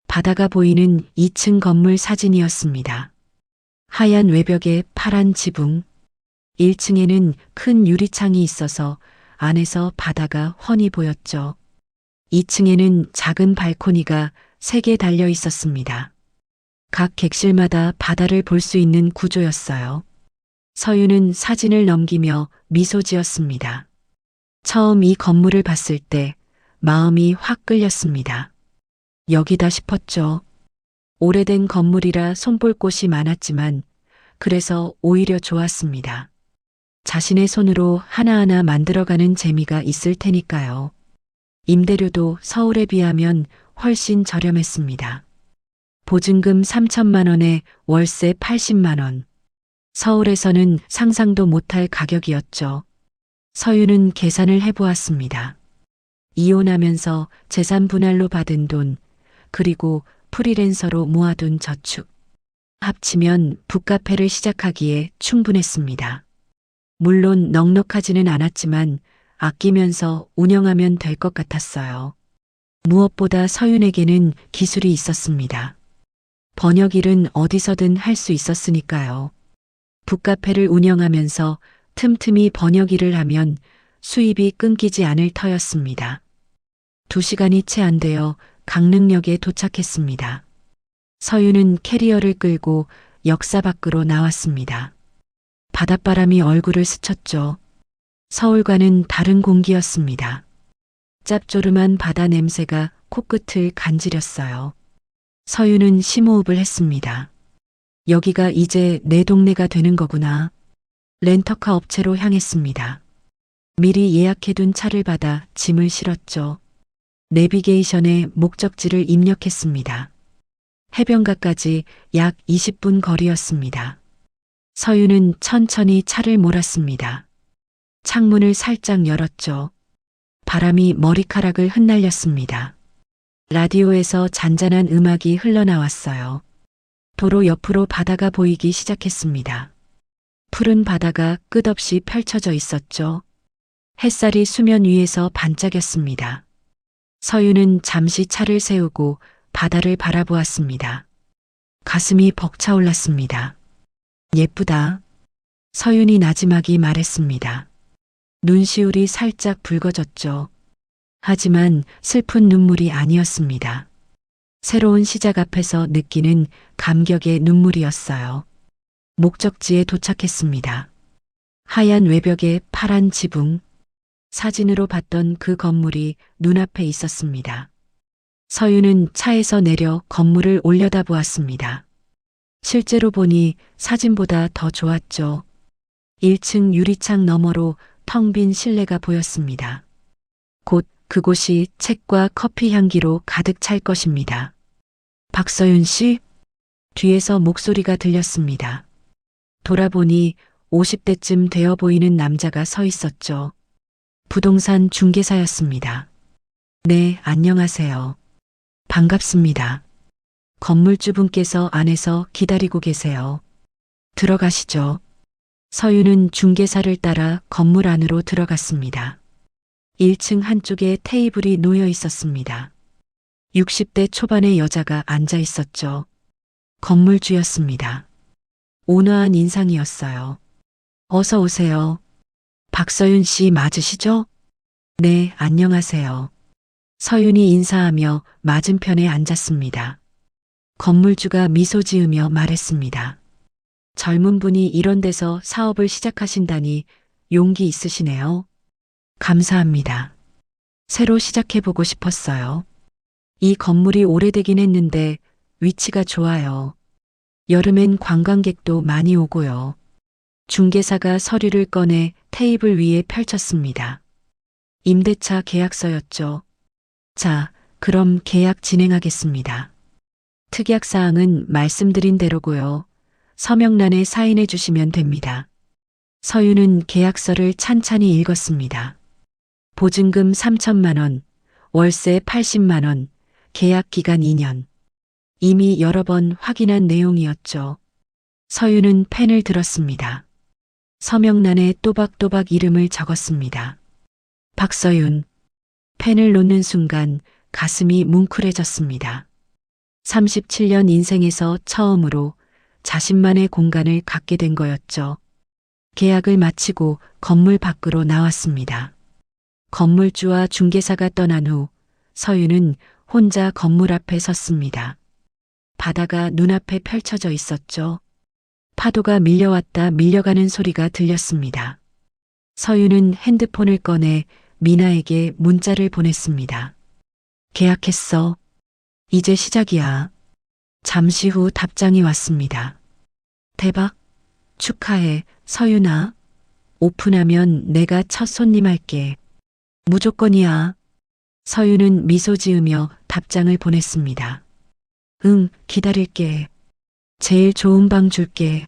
바다가 보이는 2층 건물 사진이었습니다. 하얀 외벽에 파란 지붕, 1층에는 큰 유리창이 있어서 안에서 바다가 훤히 보였죠. 2층에는 작은 발코니가 3개 달려 있었습니다. 각 객실마다 바다를 볼 수 있는 구조였어요. 서유는 사진을 넘기며 미소 지었습니다. 처음 이 건물을 봤을 때 마음이 확 끌렸습니다. 여기다 싶었죠. 오래된 건물이라 손볼 곳이 많았지만 그래서 오히려 좋았습니다. 자신의 손으로 하나하나 만들어가는 재미가 있을 테니까요. 임대료도 서울에 비하면 훨씬 저렴했습니다. 보증금 3천만 원에 월세 80만 원. 서울에서는 상상도 못할 가격이었죠. 서유는 계산을 해보았습니다. 이혼하면서 재산 분할로 받은 돈, 그리고 프리랜서로 모아둔 저축. 합치면 북카페를 시작하기에 충분했습니다. 물론 넉넉하지는 않았지만 아끼면서 운영하면 될 것 같았어요. 무엇보다 서윤에게는 기술이 있었습니다. 번역 일은 어디서든 할 수 있었으니까요. 북카페를 운영하면서 틈틈이 번역 일을 하면 수입이 끊기지 않을 터였습니다. 2시간이 채 안 되어 강릉역에 도착했습니다. 서유는 캐리어를 끌고 역사 밖으로 나왔습니다. 바닷바람이 얼굴을 스쳤죠. 서울과는 다른 공기였습니다. 짭조름한 바다 냄새가 코끝을 간지렸어요. 서유는 심호흡을 했습니다. 여기가 이제 내 동네가 되는 거구나. 렌터카 업체로 향했습니다. 미리 예약해둔 차를 받아 짐을 실었죠. 내비게이션에 목적지를 입력했습니다. 해변가까지 약 20분 거리였습니다. 서유는 천천히 차를 몰았습니다. 창문을 살짝 열었죠. 바람이 머리카락을 흩날렸습니다. 라디오에서 잔잔한 음악이 흘러나왔어요. 도로 옆으로 바다가 보이기 시작했습니다. 푸른 바다가 끝없이 펼쳐져 있었죠. 햇살이 수면 위에서 반짝였습니다. 서유는 잠시 차를 세우고 바다를 바라보았습니다. 가슴이 벅차올랐습니다. 예쁘다. 서윤이 나지막이 말했습니다. 눈시울이 살짝 붉어졌죠. 하지만 슬픈 눈물이 아니었습니다. 새로운 시작 앞에서 느끼는 감격의 눈물이었어요. 목적지에 도착했습니다. 하얀 외벽에 파란 지붕, 사진으로 봤던 그 건물이 눈앞에 있었습니다. 서유는 차에서 내려 건물을 올려다보았습니다. 실제로 보니 사진보다 더 좋았죠. 1층 유리창 너머로 텅 빈 실내가 보였습니다. 곧 그곳이 책과 커피 향기로 가득 찰 것입니다. 박서윤 씨? 뒤에서 목소리가 들렸습니다. 돌아보니 50대쯤 되어 보이는 남자가 서 있었죠. 부동산 중개사였습니다. 네, 안녕하세요. 반갑습니다. 건물주분께서 안에서 기다리고 계세요. 들어가시죠. 서유는 중개사를 따라 건물 안으로 들어갔습니다. 1층 한쪽에 테이블이 놓여 있었습니다. 60대 초반의 여자가 앉아 있었죠. 건물주였습니다. 온화한 인상이었어요. 어서 오세요. 박서윤 씨 맞으시죠? 네, 안녕하세요. 서윤이 인사하며 맞은편에 앉았습니다. 건물주가 미소 지으며 말했습니다. 젊은 분이 이런 데서 사업을 시작하신다니 용기 있으시네요. 감사합니다. 새로 시작해보고 싶었어요. 이 건물이 오래되긴 했는데 위치가 좋아요. 여름엔 관광객도 많이 오고요. 중개사가 서류를 꺼내 테이블 위에 펼쳤습니다. 임대차 계약서였죠. 자, 그럼 계약 진행하겠습니다. 특약사항은 말씀드린 대로고요. 서명란에 사인해 주시면 됩니다. 서윤은 계약서를 찬찬히 읽었습니다. 보증금 3천만 원, 월세 80만 원, 계약 기간 2년. 이미 여러 번 확인한 내용이었죠. 서윤은 펜을 들었습니다. 서명란에 또박또박 이름을 적었습니다. 박서윤. 펜을 놓는 순간 가슴이 뭉클해졌습니다. 37년 인생에서 처음으로 자신만의 공간을 갖게 된 거였죠. 계약을 마치고 건물 밖으로 나왔습니다. 건물주와 중개사가 떠난 후 서윤은 혼자 건물 앞에 섰습니다. 바다가 눈앞에 펼쳐져 있었죠. 파도가 밀려왔다 밀려가는 소리가 들렸습니다. 서윤은 핸드폰을 꺼내 미나에게 문자를 보냈습니다. 계약했어. 이제 시작이야. 잠시 후 답장이 왔습니다. 대박. 축하해, 서윤아. 오픈하면 내가 첫 손님 할게. 무조건이야. 서윤은 미소 지으며 답장을 보냈습니다. 응, 기다릴게. 제일 좋은 방 줄게.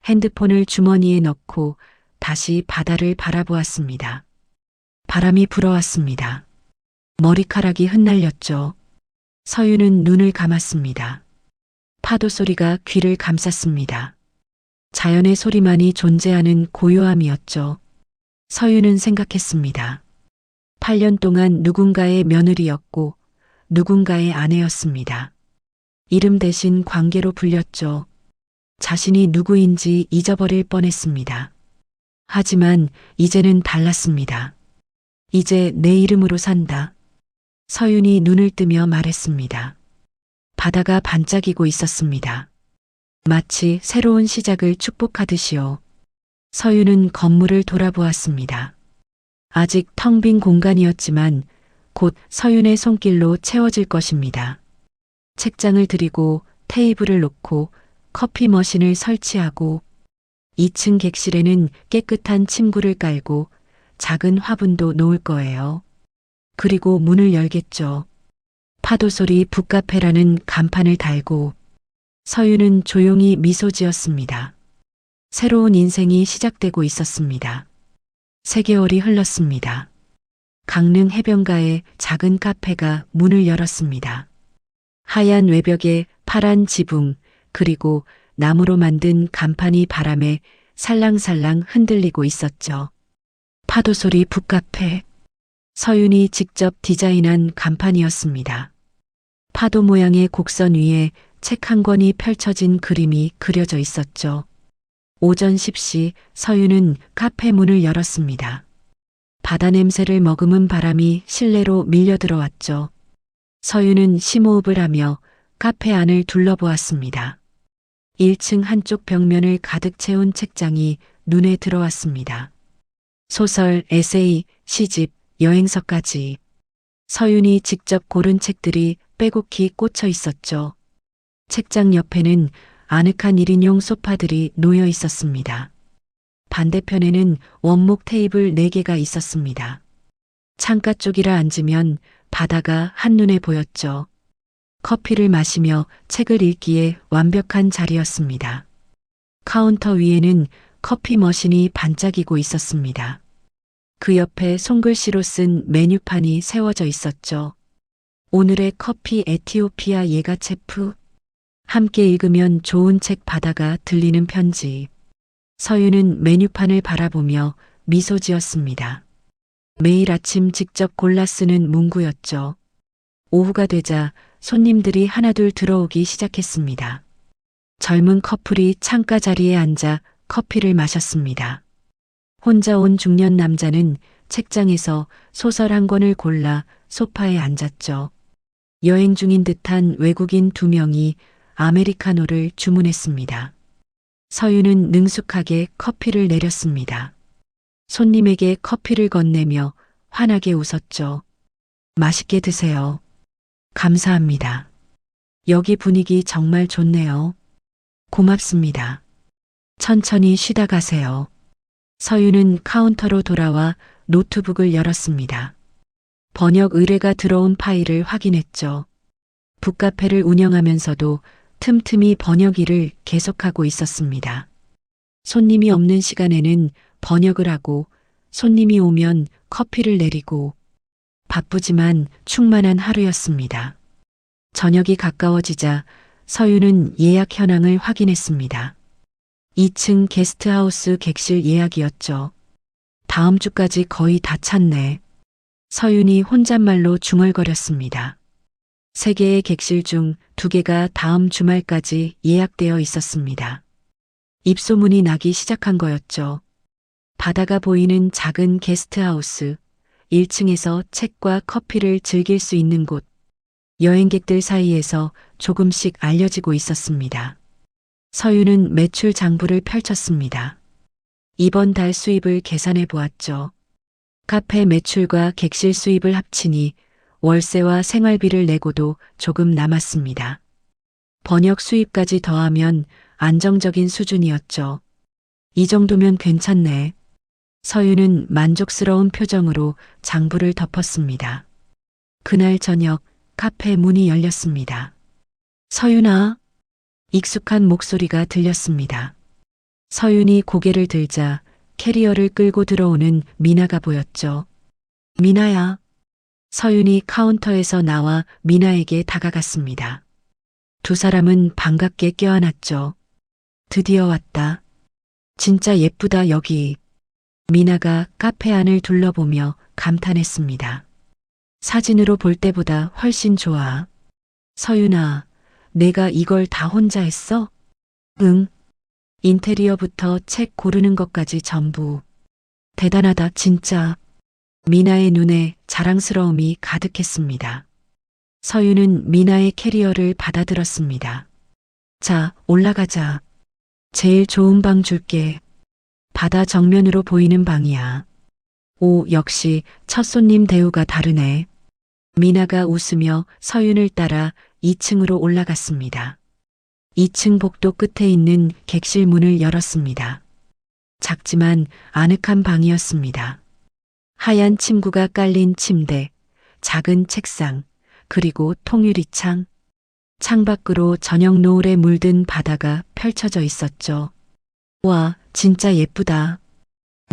핸드폰을 주머니에 넣고 다시 바다를 바라보았습니다. 바람이 불어왔습니다. 머리카락이 흩날렸죠. 서윤은 눈을 감았습니다. 파도 소리가 귀를 감쌌습니다. 자연의 소리만이 존재하는 고요함이었죠. 서윤은 생각했습니다. 8년 동안 누군가의 며느리였고 누군가의 아내였습니다. 이름 대신 관계로 불렸죠. 자신이 누구인지 잊어버릴 뻔했습니다. 하지만 이제는 달랐습니다. 이제 내 이름으로 산다. 서윤이 눈을 뜨며 말했습니다. 바다가 반짝이고 있었습니다. 마치 새로운 시작을 축복하듯이요. 서윤은 건물을 돌아보았습니다. 아직 텅 빈 공간이었지만 곧 서윤의 손길로 채워질 것입니다. 책장을 들이고 테이블을 놓고 커피 머신을 설치하고 2층 객실에는 깨끗한 침구를 깔고 작은 화분도 놓을 거예요. 그리고 문을 열겠죠. 파도 소리 북카페라는 간판을 달고 서윤은 조용히 미소 지었습니다. 새로운 인생이 시작되고 있었습니다. 3개월이 흘렀습니다. 강릉 해변가에 작은 카페가 문을 열었습니다. 하얀 외벽에 파란 지붕 그리고 나무로 만든 간판이 바람에 살랑살랑 흔들리고 있었죠. 파도 소리 북카페. 서윤이 직접 디자인한 간판이었습니다. 파도 모양의 곡선 위에 책 한 권이 펼쳐진 그림이 그려져 있었죠. 오전 10시 서윤은 카페 문을 열었습니다. 바다 냄새를 머금은 바람이 실내로 밀려 들어왔죠. 서윤은 심호흡을 하며 카페 안을 둘러보았습니다. 1층 한쪽 벽면을 가득 채운 책장이 눈에 들어왔습니다. 소설, 에세이, 시집, 여행서까지 서윤이 직접 고른 책들이 빼곡히 꽂혀 있었죠. 책장 옆에는 아늑한 1인용 소파들이 놓여 있었습니다. 반대편에는 원목 테이블 4개가 있었습니다. 창가 쪽이라 앉으면 바다가 한눈에 보였죠. 커피를 마시며 책을 읽기에 완벽한 자리였습니다. 카운터 위에는 커피 머신이 반짝이고 있었습니다. 그 옆에 손글씨로 쓴 메뉴판이 세워져 있었죠. 오늘의 커피 에티오피아 예가체프. 함께 읽으면 좋은 책 바다가 들리는 편지. 서윤은 메뉴판을 바라보며 미소 지었습니다. 매일 아침 직접 골라 쓰는 문구였죠. 오후가 되자 손님들이 하나둘 들어오기 시작했습니다. 젊은 커플이 창가 자리에 앉아 커피를 마셨습니다. 혼자 온 중년 남자는 책장에서 소설 한 권을 골라 소파에 앉았죠. 여행 중인 듯한 외국인 2명이 아메리카노를 주문했습니다. 서윤은 능숙하게 커피를 내렸습니다. 손님에게 커피를 건네며 환하게 웃었죠. 맛있게 드세요. 감사합니다. 여기 분위기 정말 좋네요. 고맙습니다. 천천히 쉬다 가세요. 서윤은 카운터로 돌아와 노트북을 열었습니다. 번역 의뢰가 들어온 파일을 확인했죠. 북카페를 운영하면서도 틈틈이 번역 일을 계속하고 있었습니다. 손님이 없는 시간에는 번역을 하고 손님이 오면 커피를 내리고 바쁘지만 충만한 하루였습니다. 저녁이 가까워지자 서윤은 예약 현황을 확인했습니다. 2층 게스트하우스 객실 예약이었죠. 다음 주까지 거의 다 찼네. 서윤이 혼잣말로 중얼거렸습니다. 3개의 객실 중 2개가 다음 주말까지 예약되어 있었습니다. 입소문이 나기 시작한 거였죠. 바다가 보이는 작은 게스트하우스, 1층에서 책과 커피를 즐길 수 있는 곳, 여행객들 사이에서 조금씩 알려지고 있었습니다. 서윤은 매출 장부를 펼쳤습니다. 이번 달 수입을 계산해 보았죠. 카페 매출과 객실 수입을 합치니 월세와 생활비를 내고도 조금 남았습니다. 번역 수입까지 더하면 안정적인 수준이었죠. 이 정도면 괜찮네. 서윤은 만족스러운 표정으로 장부를 덮었습니다. 그날 저녁 카페 문이 열렸습니다. 서윤아. 익숙한 목소리가 들렸습니다. 서윤이 고개를 들자 캐리어를 끌고 들어오는 미나가 보였죠. 미나야. 서윤이 카운터에서 나와 미나에게 다가갔습니다. 두 사람은 반갑게 껴안았죠. 드디어 왔다. 진짜 예쁘다 여기. 미나가 카페 안을 둘러보며 감탄했습니다. 사진으로 볼 때보다 훨씬 좋아. 서윤아, 내가 이걸 다 혼자 했어? 응. 인테리어부터 책 고르는 것까지 전부. 대단하다 진짜. 미나의 눈에 자랑스러움이 가득했습니다. 서윤은 미나의 캐리어를 받아들었습니다. 자, 올라가자. 제일 좋은 방 줄게. 바다 정면으로 보이는 방이야. 오, 역시 첫 손님 대우가 다르네. 미나가 웃으며 서윤을 따라 2층으로 올라갔습니다. 2층 복도 끝에 있는 객실 문을 열었습니다. 작지만 아늑한 방이었습니다. 하얀 침구가 깔린 침대, 작은 책상, 그리고 통유리창. 창밖으로 저녁 노을에 물든 바다가 펼쳐져 있었죠. 와, 진짜 예쁘다.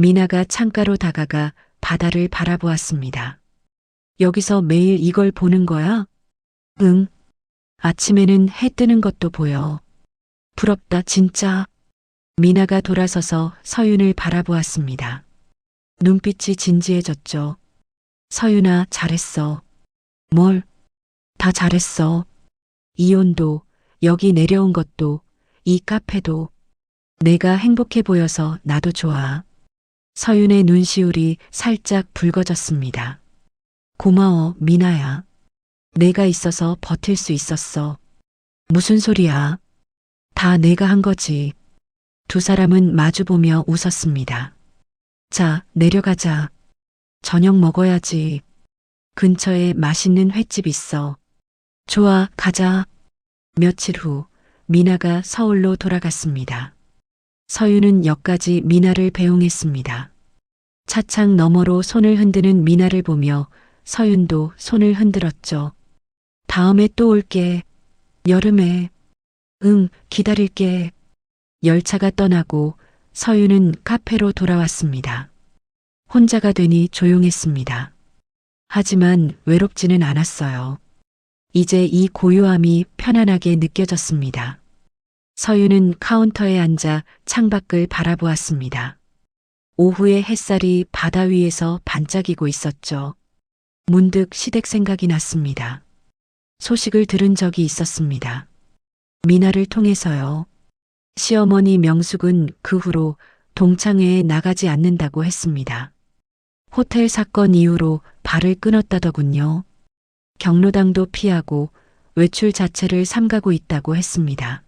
미나가 창가로 다가가 바다를 바라보았습니다. 여기서 매일 이걸 보는 거야? 응. 아침에는 해 뜨는 것도 보여. 부럽다, 진짜. 미나가 돌아서서 서윤을 바라보았습니다. 눈빛이 진지해졌죠. 서윤아, 잘했어. 뭘? 다 잘했어. 이 온도, 여기 내려온 것도, 이 카페도. 내가 행복해 보여서 나도 좋아. 서윤의 눈시울이 살짝 붉어졌습니다. 고마워, 미나야. 내가 있어서 버틸 수 있었어. 무슨 소리야? 다 내가 한 거지. 두 사람은 마주보며 웃었습니다. 자, 내려가자. 저녁 먹어야지. 근처에 맛있는 횟집 있어. 좋아, 가자. 며칠 후, 미나가 서울로 돌아갔습니다. 서윤은 역까지 미나를 배웅했습니다. 차창 너머로 손을 흔드는 미나를 보며 서윤도 손을 흔들었죠. 다음에 또 올게. 여름에. 응, 기다릴게. 열차가 떠나고 서윤은 카페로 돌아왔습니다. 혼자가 되니 조용했습니다. 하지만 외롭지는 않았어요. 이제 이 고요함이 편안하게 느껴졌습니다. 서윤은 카운터에 앉아 창밖을 바라보았습니다. 오후의 햇살이 바다 위에서 반짝이고 있었죠. 문득 시댁 생각이 났습니다. 소식을 들은 적이 있었습니다. 미나를 통해서요. 시어머니 명숙은 그 후로 동창회에 나가지 않는다고 했습니다. 호텔 사건 이후로 발을 끊었다더군요. 경로당도 피하고 외출 자체를 삼가고 있다고 했습니다.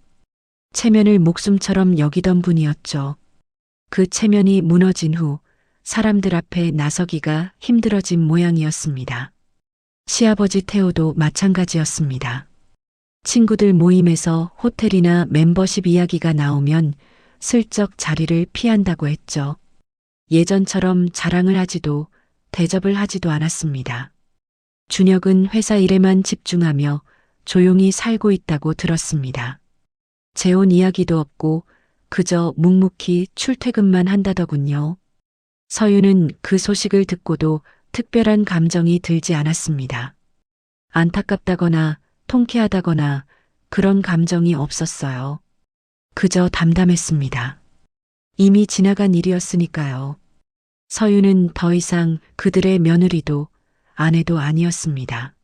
체면을 목숨처럼 여기던 분이었죠. 그 체면이 무너진 후 사람들 앞에 나서기가 힘들어진 모양이었습니다. 시아버지 태호도 마찬가지였습니다. 친구들 모임에서 호텔이나 멤버십 이야기가 나오면 슬쩍 자리를 피한다고 했죠. 예전처럼 자랑을 하지도 대접을 하지도 않았습니다. 준혁은 회사 일에만 집중하며 조용히 살고 있다고 들었습니다. 재혼 이야기도 없고 그저 묵묵히 출퇴근만 한다더군요. 서윤은 그 소식을 듣고도 특별한 감정이 들지 않았습니다. 안타깝다거나 통쾌하다거나 그런 감정이 없었어요. 그저 담담했습니다. 이미 지나간 일이었으니까요. 서윤은 더 이상 그들의 며느리도 아내도 아니었습니다.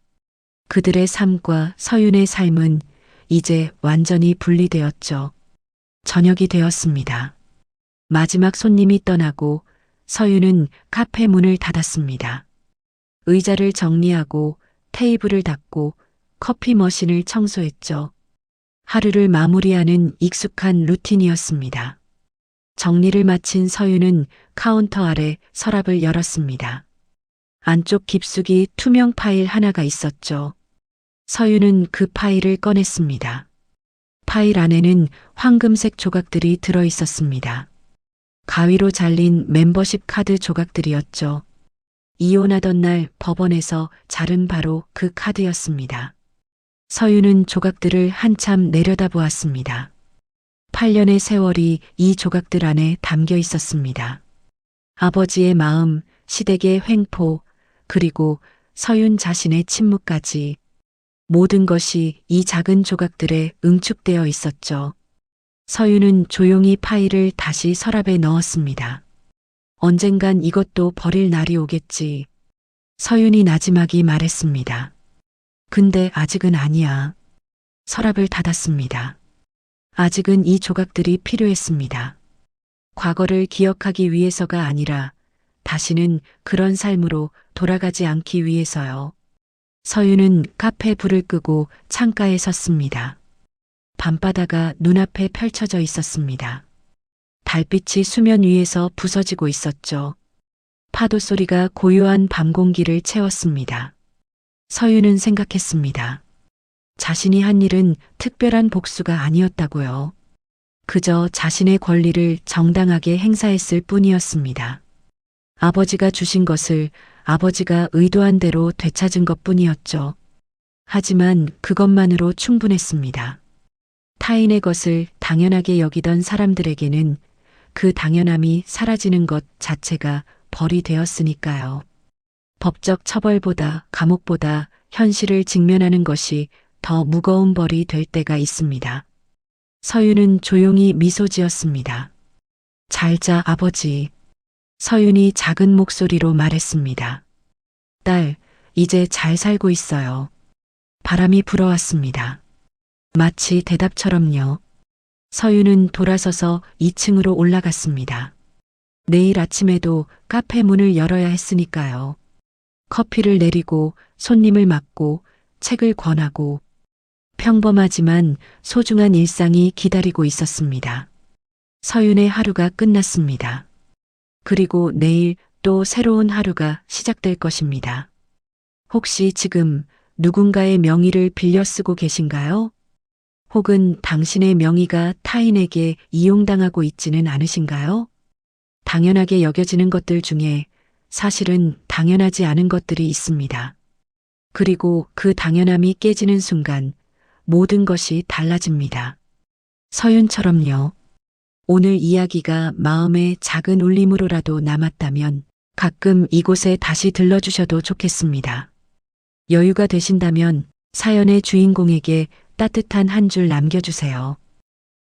그들의 삶과 서윤의 삶은 이제 완전히 분리되었죠. 저녁이 되었습니다. 마지막 손님이 떠나고 서윤은 카페 문을 닫았습니다. 의자를 정리하고 테이블을 닦고 커피 머신을 청소했죠. 하루를 마무리하는 익숙한 루틴이었습니다. 정리를 마친 서윤은 카운터 아래 서랍을 열었습니다. 안쪽 깊숙이 투명 파일 하나가 있었죠. 서윤은 그 파일을 꺼냈습니다. 파일 안에는 황금색 조각들이 들어 있었습니다. 가위로 잘린 멤버십 카드 조각들이었죠. 이혼하던 날 법원에서 자른 바로 그 카드였습니다. 서윤은 조각들을 한참 내려다보았습니다. 8년의 세월이 이 조각들 안에 담겨 있었습니다. 아버지의 마음, 시댁의 횡포, 그리고 서윤 자신의 침묵까지 모든 것이 이 작은 조각들에 응축되어 있었죠. 서윤은 조용히 파일을 다시 서랍에 넣었습니다. 언젠간 이것도 버릴 날이 오겠지. 서윤이 나지막이 말했습니다. 근데 아직은 아니야. 서랍을 닫았습니다. 아직은 이 조각들이 필요했습니다. 과거를 기억하기 위해서가 아니라 다시는 그런 삶으로 돌아가지 않기 위해서요. 서윤은 카페 불을 끄고 창가에 섰습니다. 밤바다가 눈앞에 펼쳐져 있었습니다. 달빛이 수면 위에서 부서지고 있었죠. 파도 소리가 고요한 밤 공기를 채웠습니다. 서윤은 생각했습니다. 자신이 한 일은 특별한 복수가 아니었다고요. 그저 자신의 권리를 정당하게 행사했을 뿐이었습니다. 아버지가 주신 것을 아버지가 의도한 대로 되찾은 것뿐이었죠. 하지만 그것만으로 충분했습니다. 타인의 것을 당연하게 여기던 사람들에게는 그 당연함이 사라지는 것 자체가 벌이 되었으니까요. 법적 처벌보다 감옥보다 현실을 직면하는 것이 더 무거운 벌이 될 때가 있습니다. 서윤은 조용히 미소 지었습니다. 잘 자, 아버지. 서윤이 작은 목소리로 말했습니다. 딸, 이제 잘 살고 있어요. 바람이 불어왔습니다. 마치 대답처럼요. 서윤은 돌아서서 2층으로 올라갔습니다. 내일 아침에도 카페 문을 열어야 했으니까요. 커피를 내리고 손님을 맞고 책을 권하고 평범하지만 소중한 일상이 기다리고 있었습니다. 서윤의 하루가 끝났습니다. 그리고 내일 또 새로운 하루가 시작될 것입니다. 혹시 지금 누군가의 명의를 빌려 쓰고 계신가요? 혹은 당신의 명의가 타인에게 이용당하고 있지는 않으신가요? 당연하게 여겨지는 것들 중에 사실은 당연하지 않은 것들이 있습니다. 그리고 그 당연함이 깨지는 순간 모든 것이 달라집니다. 서윤처럼요. 오늘 이야기가 마음의 작은 울림으로라도 남았다면 가끔 이곳에 다시 들러주셔도 좋겠습니다. 여유가 되신다면 사연의 주인공에게 따뜻한 한 줄 남겨주세요.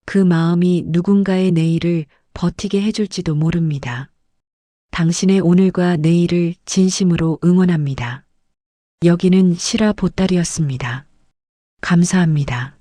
그 마음이 누군가의 내일을 버티게 해줄지도 모릅니다. 당신의 오늘과 내일을 진심으로 응원합니다. 여기는 시라 보따리였습니다. 감사합니다.